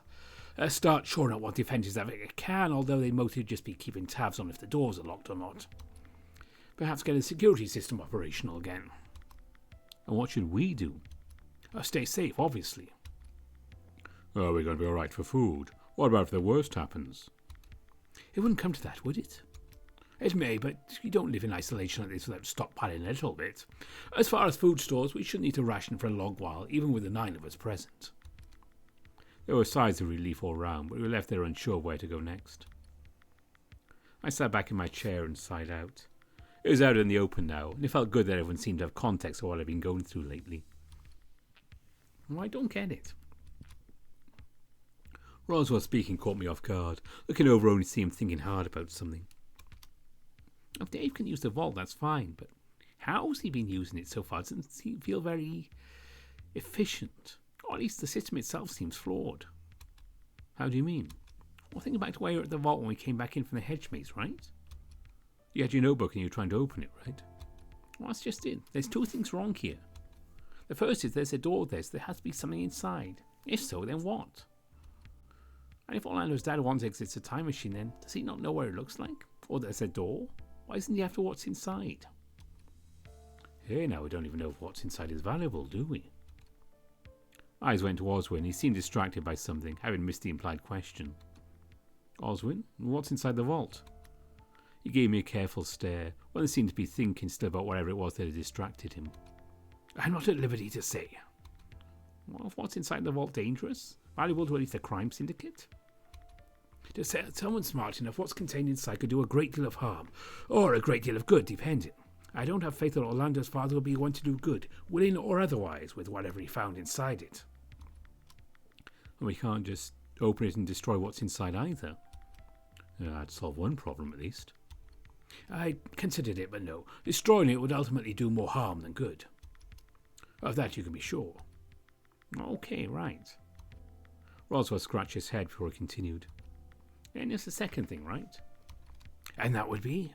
start shoring up what defences I can, although they mostly just be keeping tabs on if the doors are locked or not. Perhaps get a security system operational again. And what should we do? Stay safe, obviously. Are we going to be alright for food? What about if the worst happens? It wouldn't come to that, would it? It may, but you don't live in isolation like this without stockpiling a little bit. As far as food stores, we shouldn't need to ration for a long while, even with the 9 of us present. There were sighs of relief all round, but we were left there unsure where to go next. I sat back in my chair and sighed out. It was out in the open now, and it felt good that everyone seemed to have context of what I've been going through lately. Well, I don't get it. Roswell's speaking caught me off guard. Looking over only see him thinking hard about something. If Dave can use the vault, that's fine, but how's he been using it so far? It doesn't feel very efficient. Or at least the system itself seems flawed. How do you mean? Well, think back to where you were at the vault when we came back in from the hedge maze, right? You had your notebook and you were trying to open it, right? Well, that's just it. There's 2 things wrong here. The first is there's a door there, so there has to be something inside. If so, then what? And if Orlando's dad once exits a time machine, then does he not know what it looks like? Or there's a door? Why isn't he after what's inside? Hey, now we don't even know if what's inside is valuable, do we? Eyes went to Oswin. He seemed distracted by something, having missed the implied question. Oswin, what's inside the vault? He gave me a careful stare. Well, he seemed to be thinking still about whatever it was that had distracted him. I'm not at liberty to say. Well, if what's inside the vault dangerous? Valuable to at least a crime syndicate? To say someone smart enough, what's contained inside could do a great deal of harm, or a great deal of good, depending. I don't have faith that Orlando's father will be one to do good, willing or otherwise, with whatever he found inside it. And we can't just open it and destroy what's inside either. That'd solve one problem at least. I considered it, but no. Destroying it would ultimately do more harm than good. Of that you can be sure. Okay, right. Roswell scratched his head before he continued. And there's the second thing, right? And that would be?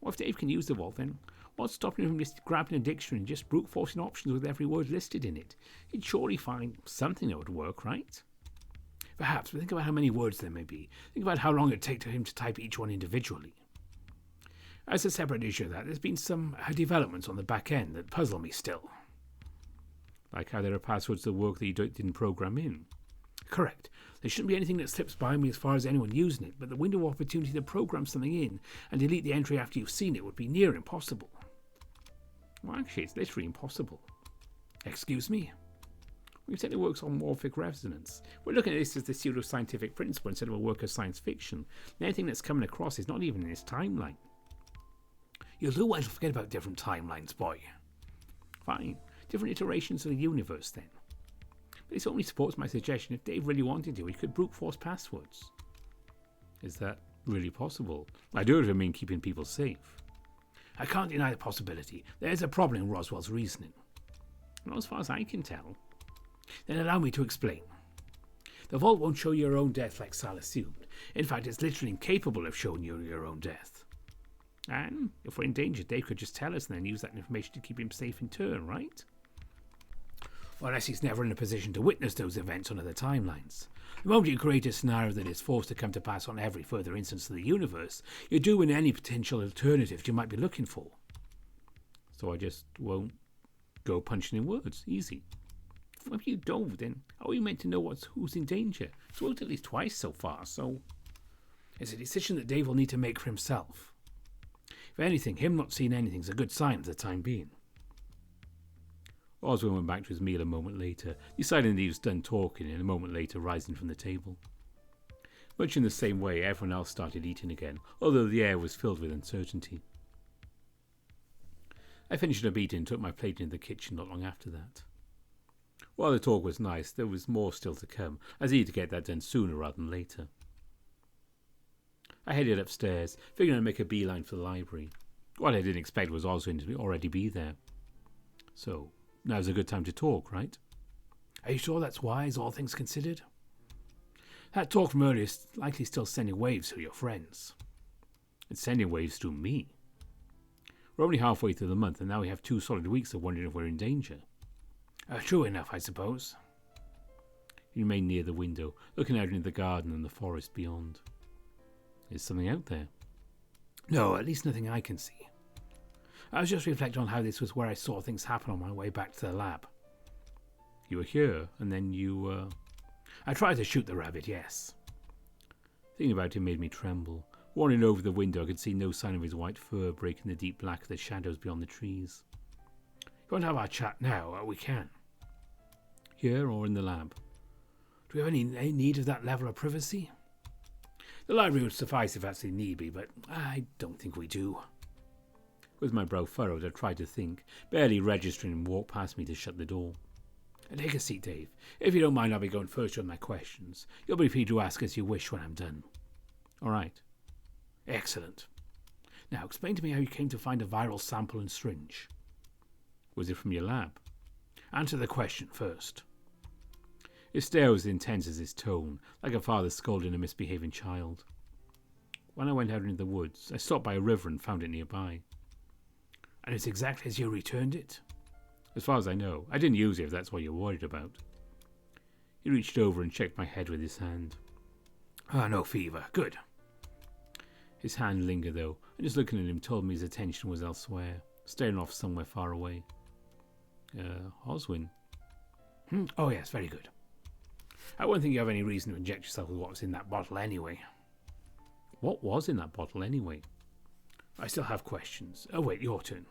Well, if Dave can use the vault, then what's stopping him from just grabbing a dictionary and just brute forcing options with every word listed in it? He'd surely find something that would work, right? Perhaps, but think about how many words there may be. Think about how long it'd take for him to type each one individually. As a separate issue of that, there's been some developments on the back end that puzzle me still. Like how there are passwords that work that you didn't program in. Correct. There shouldn't be anything that slips by me as far as anyone using it, but the window of opportunity to program something in and delete the entry after you've seen it would be near impossible. Well, actually, it's literally impossible. Excuse me? We've said it works on morphic resonance. We're looking at this as the pseudo-scientific principle instead of a work of science fiction. And anything that's coming across is not even in this timeline. You'll do well to forget about different timelines, boy. Fine. Different iterations of the universe, then. But this only supports my suggestion. If Dave really wanted to, he could brute force passwords. Is that really possible? I do it mean keeping people safe. I can't deny the possibility. There's a problem in Roswell's reasoning. Not as far as I can tell. Then allow me to explain. The vault won't show you your own death like Sal assumed. In fact, it's literally incapable of showing you your own death. And if we're in danger, Dave could just tell us and then use that information to keep him safe in turn, right? Or unless he's never in a position to witness those events on other timelines. The moment you create a scenario that is forced to come to pass on every further instance of the universe, you're doing any potential alternatives you might be looking for. So I just won't go punching in words. Easy. If you don't, then how are you meant to know who's in danger? It's worked at least twice so far, so it's a decision that Dave will need to make for himself. If anything, him not seeing anything's a good sign for the time being. Oswin went back to his meal a moment later, deciding that he was done talking, and a moment later rising from the table. Much in the same way, everyone else started eating again, although the air was filled with uncertainty. I finished a beat and took my plate into the kitchen not long after that. While the talk was nice, there was more still to come. I was eager to get that done sooner rather than later. I headed upstairs, figuring I'd make a beeline for the library. What I didn't expect was Oswin to already be there. So, now's a good time to talk, right? Are you sure that's wise, all things considered? That talk from earlier is likely still sending waves through your friends. It's sending waves through me. We're only halfway through the month, and now we have 2 solid weeks of wondering if we're in danger. True enough, I suppose. He remained near the window, looking out into the garden and the forest beyond. Is something out there? No, at least nothing I can see. I was just reflecting on how this was where I saw things happen on my way back to the lab. You were here, and then you, I tried to shoot the rabbit, yes. Thinking about him made me tremble. Wandering over the window, I could see no sign of his white fur breaking the deep black of the shadows beyond the trees. You want to have our chat now? We can. Here or in the lab? Do we have any need of that level of privacy? The library would suffice if that's the need be, but I don't think we do. With my brow furrowed, I tried to think, barely registering and walked past me to shut the door. Take a seat, Dave. If you don't mind, I'll be going first with my questions. You'll be free to ask as you wish when I'm done. All right. Excellent. Now, explain to me how you came to find a viral sample and syringe. Was it from your lab? Answer the question first. His stare was intense as his tone, like a father scolding a misbehaving child. When I went out into the woods, I stopped by a river and found it nearby. And it's exactly as you returned it? As far as I know. I didn't use it if that's what you're worried about. He reached over and checked my head with his hand. No fever. Good. His hand lingered though, and just looking at him told me his attention was elsewhere, staring off somewhere far away. Oswin? Oh yes, very good. I won't think you have any reason to inject yourself with what was in that bottle anyway. What was in that bottle anyway? I still have questions. Oh wait, your turn.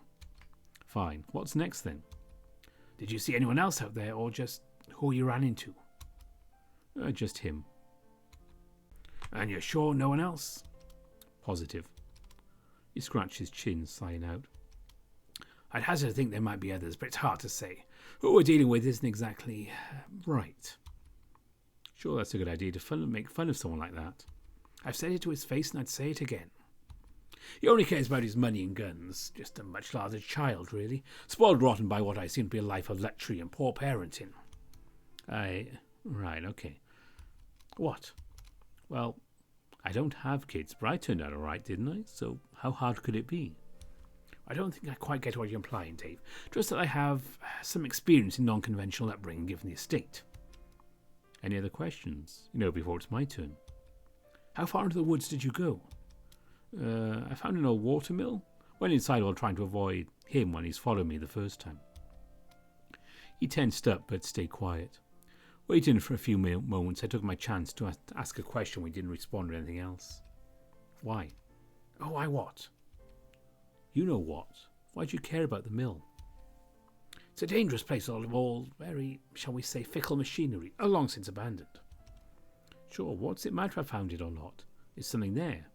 Fine. What's next then? Did you see anyone else out there, or just who you ran into? Just him. And you're sure no one else? Positive. He scratched his chin, sighing out. I'd hazard to think there might be others, but it's hard to say. Who we're dealing with isn't exactly right. Sure, that's a good idea to make fun of someone like that. I've said it to his face, and I'd say it again. He only cares about his money and guns. Just a much larger child, really. Spoiled rotten by what I seem to be a life of luxury and poor parenting. Right, okay. What? Well, I don't have kids, but I turned out all right, didn't I? So how hard could it be? I don't think I quite get what you're implying, Dave. Just that I have some experience in non-conventional upbringing given the estate. Any other questions? Before it's my turn. How far into the woods did you go? I found an old watermill. Went inside while trying to avoid him when he's followed me the first time. He tensed up but stayed quiet. Waiting for a few moments, I took my chance to ask a question when he didn't respond to anything else. Why? Oh, why what? You know what. Why do you care about the mill? It's a dangerous place, all very, shall we say, fickle machinery, long since abandoned. Sure, what's it matter if I found it or not? Is something there?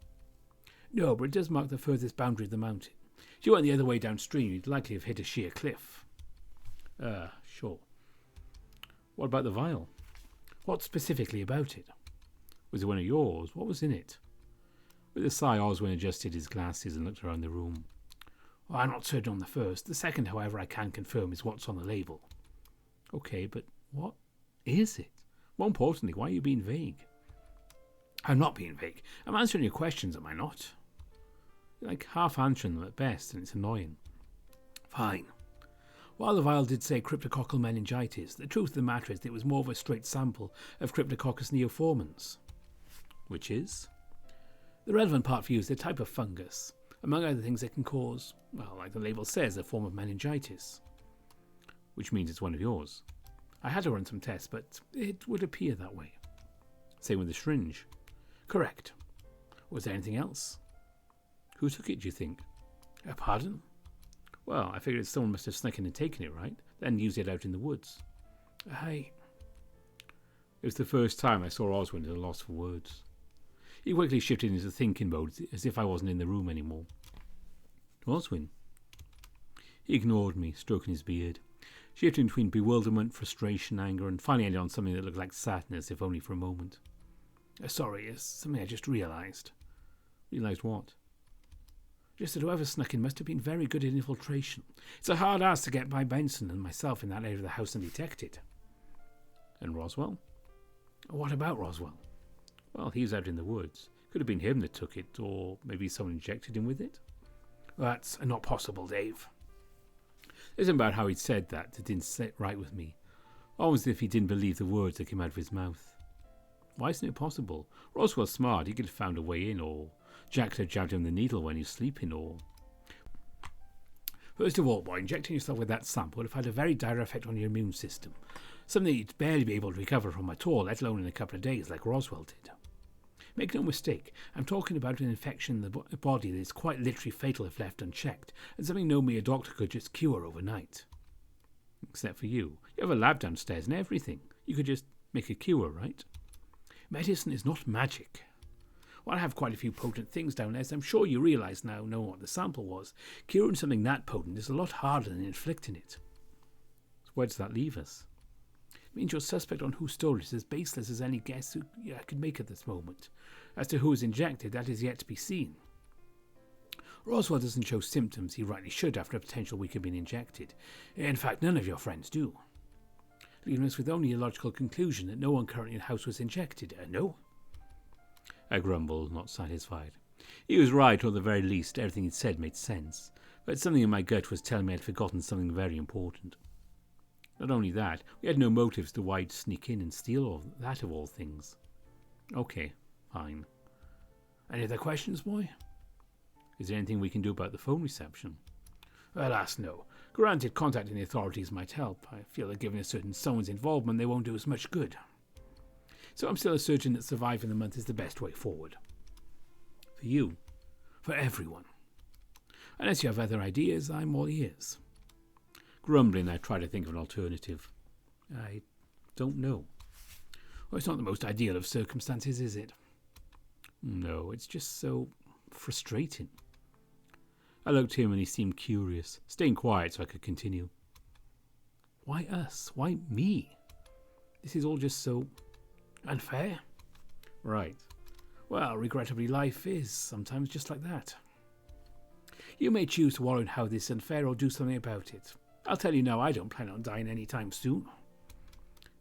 No, but it does mark the furthest boundary of the mountain. If you went the other way downstream, you'd likely have hit a sheer cliff. Sure. What about the vial? What specifically about it? Was it one of yours? What was in it? With a sigh, Oswin adjusted his glasses and looked around the room. Well, I'm not certain on the first. The second, however, I can confirm is what's on the label. Okay, but what is it? More importantly, why are you being vague? I'm not being vague. I'm answering your questions, am I not? You're like half answering them at best, and it's annoying. Fine. While the vial did say cryptococcal meningitis, the truth of the matter is that it was more of a straight sample of Cryptococcus neoformans. Which is? The relevant part for you is the type of fungus. Among other things, it can cause, well, like the label says, a form of meningitis. Which means it's one of yours. I had to run some tests, but it would appear that way. Same with the syringe. Correct. Was there anything else? Who took it, do you think? Pardon? Well, I figured someone must have snuck in and taken it, right? Then used it out in the woods. It was the first time I saw Oswin at a loss for words. He quickly shifted into thinking mode, as if I wasn't in the room anymore. Oswin? He ignored me, stroking his beard, shifting between bewilderment, frustration, anger, and finally ended on something that looked like sadness, if only for a moment. Sorry, it's something I just realised. Realised what? Just that whoever snuck in must have been very good at infiltration. It's a hard ask to get by Benson and myself in that area of the house undetected. And Roswell? What about Roswell? Well, he was out in the woods. Could have been him that took it, or maybe someone injected him with it. That's not possible, Dave. It isn't about how he'd said that didn't sit right with me. Almost as if he didn't believe the words that came out of his mouth. Why isn't it possible? Roswell's smart. He could have found a way in, or Jack could have jabbed him the needle when he was sleeping, or... First of all, boy, injecting yourself with that sample would have had a very dire effect on your immune system. Something you'd barely be able to recover from at all, let alone in a couple of days, like Roswell did. Make no mistake, I'm talking about an infection in the body that is quite literally fatal if left unchecked, and something no mere doctor could just cure overnight. Except for you. You have a lab downstairs and everything. You could just make a cure, right? Medicine is not magic. While I have quite a few potent things down there, as I'm sure you realise now, knowing what the sample was, curing something that potent is a lot harder than inflicting it. So where does that leave us? It means your suspect on who stole it is as baseless as any guess I could make at this moment. As to who was injected, that is yet to be seen. Roswell doesn't show symptoms he rightly should after a potential week of being injected. In fact, none of your friends do. Leaving us with only a logical conclusion that no one currently in the house was injected. No? I grumbled, not satisfied. He was right, or at the very least, everything he'd said made sense. But something in my gut was telling me I'd forgotten something very important. Not only that, we had no motives to why he'd sneak in and steal all that of all things. Okay, fine. Any other questions, boy? Is there anything we can do about the phone reception? Alas, no. Granted, contacting the authorities might help. I feel that given a certain someone's involvement, they won't do us much good. So I'm still certain that surviving the month is the best way forward. For you. For everyone. Unless you have other ideas, I'm all ears. Grumbling, I try to think of an alternative. I don't know. Well, it's not the most ideal of circumstances, is it? No, it's just so frustrating. I looked at him and he seemed curious, staying quiet so I could continue. Why us? Why me? This is all just so unfair. Right. Well, regrettably, life is sometimes just like that. You may choose to wallow in how this is unfair or do something about it. I'll tell you now, I don't plan on dying any time soon.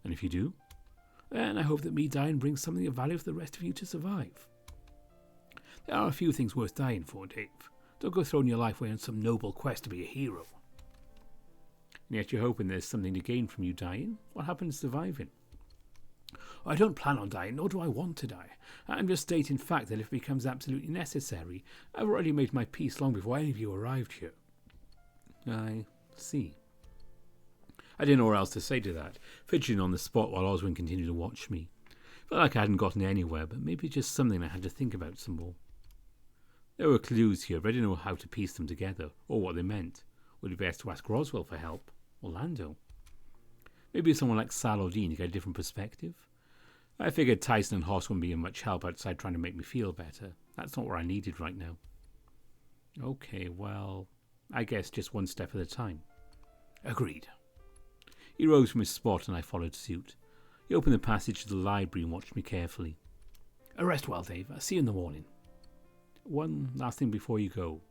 And if you do, then I hope that me dying brings something of value for the rest of you to survive. There are a few things worth dying for, Dave. Don't go throwing your life away on some noble quest to be a hero. And yet you're hoping there's something to gain from you dying? What happens surviving? I don't plan on dying, nor do I want to die. I'm just stating fact that if it becomes absolutely necessary, I've already made my peace long before any of you arrived here. I see. I didn't know what else to say to that, fidgeting on the spot while Oswin continued to watch me. Felt like I hadn't gotten anywhere, but maybe just something I had to think about some more. There were clues here, but I didn't know how to piece them together, or what they meant. Would it be best to ask Roswell for help? Or Lando? Maybe someone like Sal or Dean to get a different perspective? I figured Tyson and Hoss wouldn't be of much help outside trying to make me feel better. That's not what I needed right now. Okay, well, I guess just one step at a time. Agreed. He rose from his spot and I followed suit. He opened the passage to the library and watched me carefully. Rest well, Dave. I'll see you in the morning. One last thing before you go.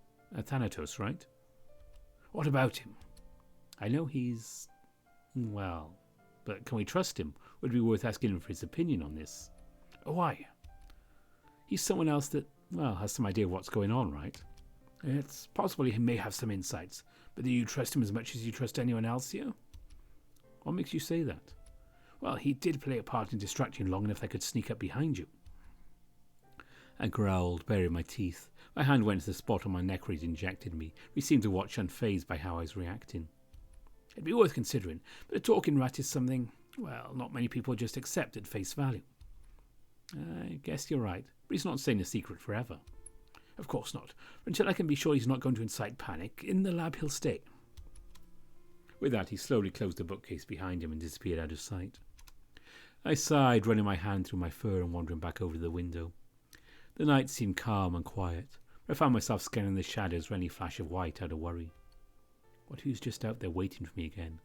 Thanatos, right? What about him? I know he's... well, but can we trust him? Would it be worth asking him for his opinion on this? Why? He's someone else that, well, has some idea of what's going on, right? It's possible he may have some insights, but do you trust him as much as you trust anyone else here? What makes you say that? Well, he did play a part in distracting you long enough that I could sneak up behind you. I growled, baring my teeth. My hand went to the spot on my neck where he'd injected me. He seemed to watch unfazed by how I was reacting. It'd be worth considering, but a talking rat is something, well, not many people just accept at face value. I guess you're right, but he's not staying a secret forever. Of course not. Until I can be sure he's not going to incite panic, in the lab he'll stay. With that, he slowly closed the bookcase behind him and disappeared out of sight. I sighed, running my hand through my fur and wandering back over to the window. The night seemed calm and quiet. I found myself scanning the shadows for any flash of white out of worry. What if he was just out there waiting for me again?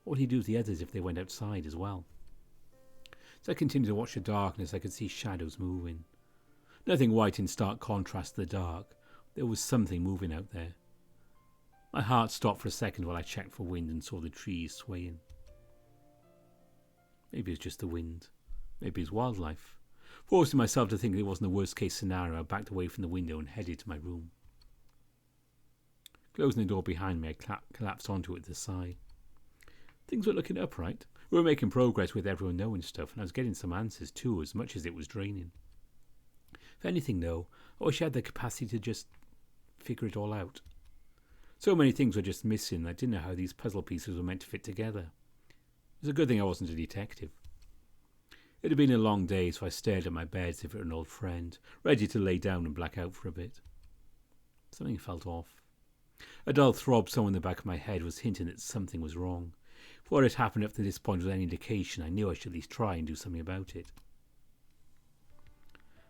What would he do to the others if they went outside as well? As I continued to watch the darkness, I could see shadows moving. Nothing white in stark contrast to the dark. There was something moving out there. My heart stopped for a second while I checked for wind and saw the trees swaying. Maybe it was just the wind. Maybe it was wildlife. Forcing myself to think that it wasn't the worst case scenario, I backed away from the window and headed to my room. Closing the door behind me, I collapsed onto it with a sigh. Things were looking up, right? We were making progress with everyone knowing stuff, and I was getting some answers too, as much as it was draining. If anything, though, I wish I had the capacity to just figure it all out. So many things were just missing. I didn't know how these puzzle pieces were meant to fit together. It was a good thing I wasn't a detective. It had been a long day, so I stared at my bed as if it were an old friend, ready to lay down and black out for a bit. Something felt off. A dull throb somewhere in the back of my head was hinting that something was wrong. If what had happened up to this point was any indication, I knew I should at least try and do something about it.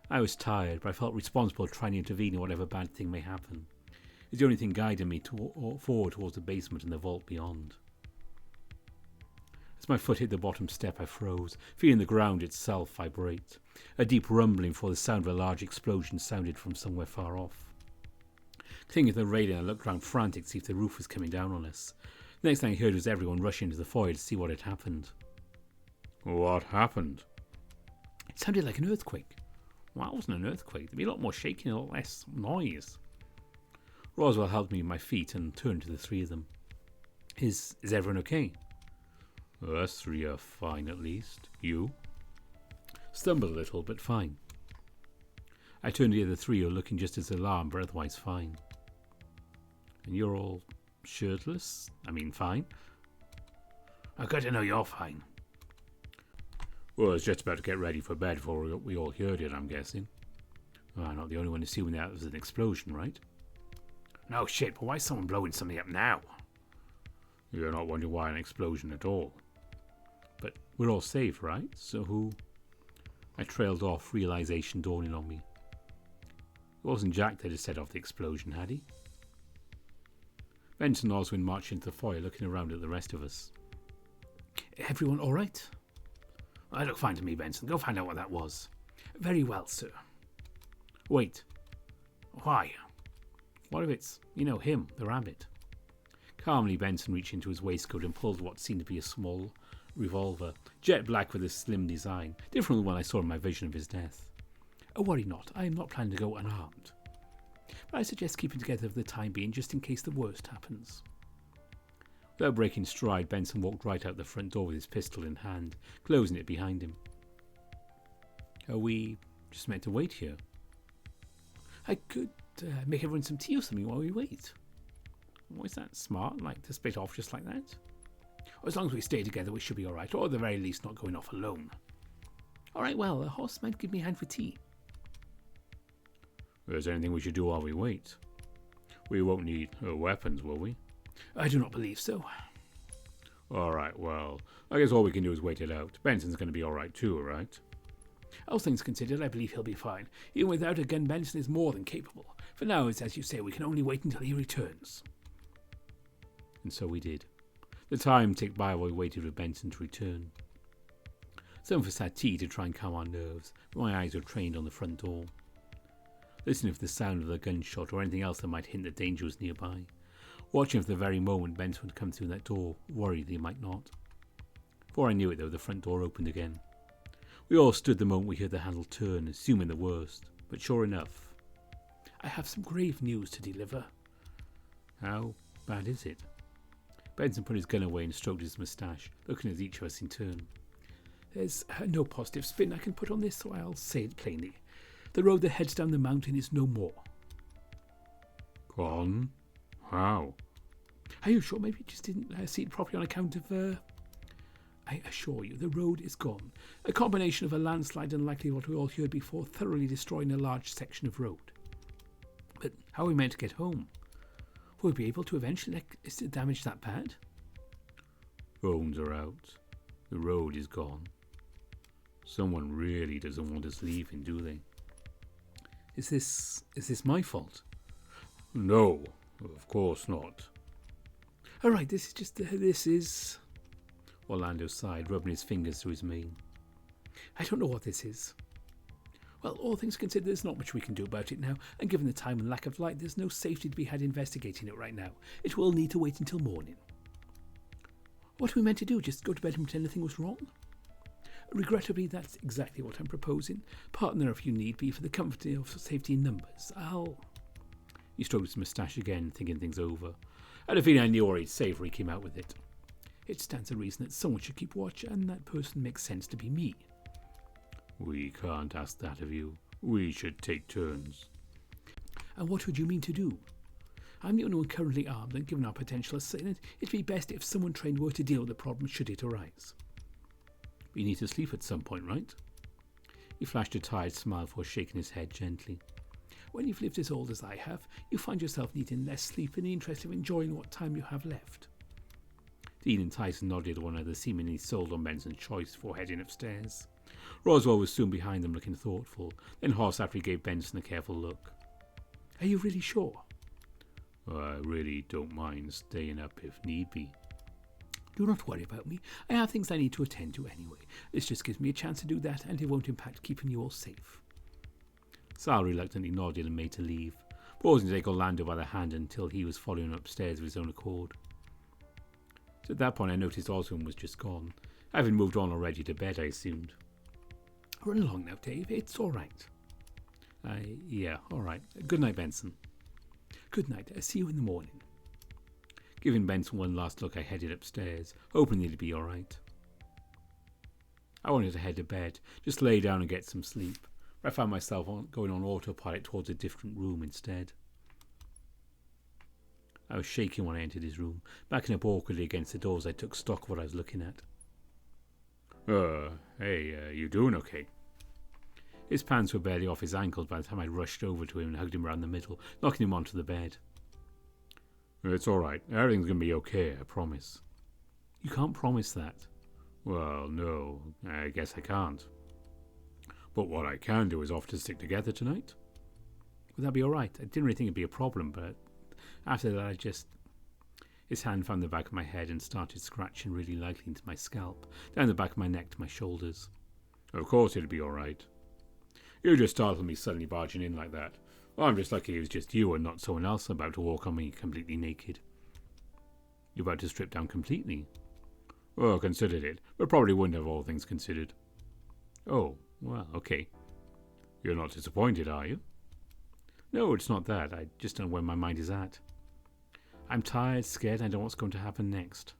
I was tired, but I felt responsible trying to intervene in whatever bad thing may happen. It's the only thing guiding me forward towards the basement and the vault beyond. As my foot hit the bottom step, I froze, feeling the ground itself vibrate. A deep rumbling before the sound of a large explosion sounded from somewhere far off. Clinging to the railing, I looked round frantic to see if the roof was coming down on us. The next thing I heard was everyone rushing into the foyer to see what had happened. What happened? It sounded like an earthquake. Well, it wasn't an earthquake. There'd be a lot more shaking and a lot less noise. Roswell helped me with my feet and turned to the three of them. Is everyone okay? Us three are fine, at least. You? Stumbled a little, but fine. I turned to the other three who were looking just as alarmed, but otherwise fine. And you're all shirtless? I mean, fine. I've got to know you're fine. Well, I was just about to get ready for bed before we all heard it, I'm guessing. Well, I'm not the only one assuming that was an explosion, right? No shit, but why is someone blowing something up now? You're not wondering why an explosion at all. But we're all safe, right? So who? I trailed off, realization dawning on me. It wasn't Jack that had set off the explosion, had he? Benson and Oswin marched into the foyer, looking around at the rest of us. Everyone all right? I look fine to me, Benson. Go find out what that was. Very well, sir. Wait. Why? What if it's, him, the rabbit? Calmly, Benson reached into his waistcoat and pulled what seemed to be a small revolver, jet black with a slim design, different from the one I saw in my vision of his death. Oh, worry not. I am not planning to go unarmed. But I suggest keeping together for the time being, just in case the worst happens. Without breaking stride, Benson walked right out the front door with his pistol in hand, closing it behind him. Are we just meant to wait here? I could make everyone some tea or something while we wait. Why is that smart, to split off just like that? Or as long as we stay together, we should be all right, or at the very least not going off alone. All right, well, a horse might give me a hand for tea. Is there anything we should do while we wait? We won't need weapons, will we? I do not believe so. All right, well, I guess all we can do is wait it out. Benson's going to be all right too, right? All things considered, I believe he'll be fine. Even without a gun, Benson is more than capable. For now, it's as you say, we can only wait until he returns. And so we did. The time ticked by while we waited for Benson to return. Some of us had tea to try and calm our nerves, but my eyes were trained on the front door, listening for the sound of a gunshot or anything else that might hint that danger was nearby, watching for the very moment Benson would come through that door, worried that he might not. Before I knew it, though, the front door opened again. We all stood the moment we heard the handle turn, assuming the worst, but sure enough. I have some grave news to deliver. How bad is it? Benson put his gun away and stroked his moustache, looking at each of us in turn. There's no positive spin I can put on this, so I'll say it plainly. The road that heads down the mountain is no more. Gone? How? Are you sure? Maybe you just didn't see it properly on account of... I assure you, the road is gone. A combination of a landslide and likely what we all heard before, thoroughly destroying a large section of road. But how are we meant to get home? Will we be able to eventually? Is the damage that bad? Phones are out. The road is gone. Someone really doesn't want us leaving, do they? Is this my fault? No, of course not. All right, this is... Orlando sighed, rubbing his fingers through his mane. I don't know what this is. Well, all things considered, there's not much we can do about it now, and given the time and lack of light, there's no safety to be had investigating it right now. It will need to wait until morning. What are we meant to do? Just go to bed and pretend nothing was wrong? Regrettably, that's exactly what I'm proposing. Partner if you need be, for the comfort of safety in numbers. He stroked his moustache again, thinking things over. I had a feeling I knew where he'd say before he came out with it. It stands to reason that someone should keep watch, and that person makes sense to be me. We can't ask that of you. We should take turns. And what would you mean to do? I'm the only one currently armed, and given our potential assailant, it'd be best if someone trained were to deal with the problem should it arise. You need to sleep at some point, right? He flashed a tired smile before shaking his head gently. When you've lived as old as I have, you find yourself needing less sleep in the interest of enjoying what time you have left. Dean and Tyson nodded at one another, seemingly sold on Benson's choice before heading upstairs. Roswell was soon behind them, looking thoughtful, then hoarse after he gave Benson a careful look. Are you really sure? I really don't mind staying up if need be. Do not worry about me. I have things I need to attend to anyway. This just gives me a chance to do that, and it won't impact keeping you all safe. Sal reluctantly nodded and made to leave, pausing to take Orlando by the hand until he was following upstairs of his own accord. So at that point I noticed Oswin was just gone, having moved on already to bed, I assumed. Run along now, Dave. It's all right. Yeah, all right. Good night, Benson. Good night. I'll see you in the morning. Giving Benson one last look, I headed upstairs, hoping he'd be all right. I wanted to head to bed, just lay down and get some sleep. I found myself going on autopilot towards a different room instead. I was shaking when I entered his room, backing up awkwardly against the door as I took stock of what I was looking at. Hey, you doing okay? His pants were barely off his ankles by the time I rushed over to him and hugged him around the middle, knocking him onto the bed. It's all right. Everything's going to be okay, I promise. You can't promise that. Well, no, I guess I can't. But what I can do is offer to stick together tonight. Would that be all right? I didn't really think it'd be a problem, but after that His hand found the back of my head and started scratching really lightly into my scalp, down the back of my neck to my shoulders. Of course it'd be all right. You just startled me suddenly barging in like that. Well, I'm just lucky it was just you and not someone else about to walk on me completely naked. You're about to strip down completely? Well, considered it, but probably wouldn't have, all things considered. Oh, well, okay. You're not disappointed, are you? No, it's not that. I just don't know where my mind is at. I'm tired, scared, and I don't know what's going to happen next.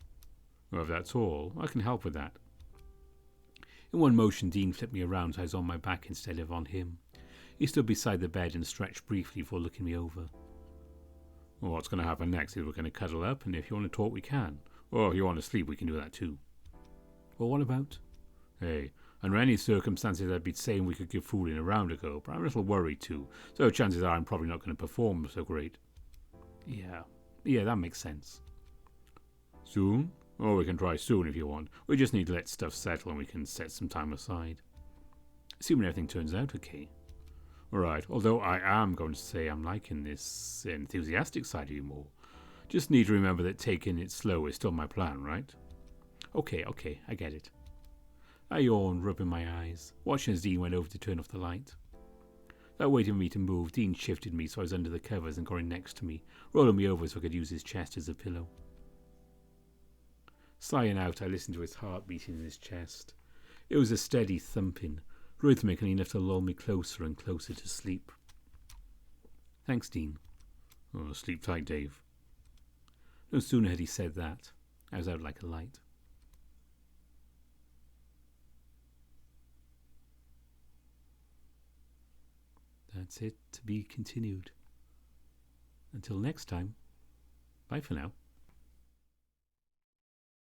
Well, if that's all, I can help with that. In one motion, Dean flipped me around so I was on my back instead of on him. He stood beside the bed and stretched briefly before looking me over. Well, what's going to happen next is we're going to cuddle up, and if you want to talk, we can. Or if you want to sleep, we can do that too. Well, what about? Hey, under any circumstances I'd be saying we could give fooling around a go, but I'm a little worried too, so chances are I'm probably not going to perform so great. Yeah, that makes sense. Soon? Or we can try soon if you want. We just need to let stuff settle and we can set some time aside. Assuming everything turns out okay. Right, although I am going to say I'm liking this enthusiastic side of you more. Just need to remember that taking it slow is still my plan, right? Okay, I get it. I yawned, rubbing my eyes, watching as Dean went over to turn off the light. Without waiting for me to move, Dean shifted me so I was under the covers and got in next to me, rolling me over so I could use his chest as a pillow. Sighing out, I listened to his heart beating in his chest. It was a steady thumping, rhythmic and enough to lull me closer and closer to sleep. Thanks, Dean. Oh, sleep tight, Dave. No sooner had he said that, I was out like a light. That's it, to be continued. Until next time, bye for now.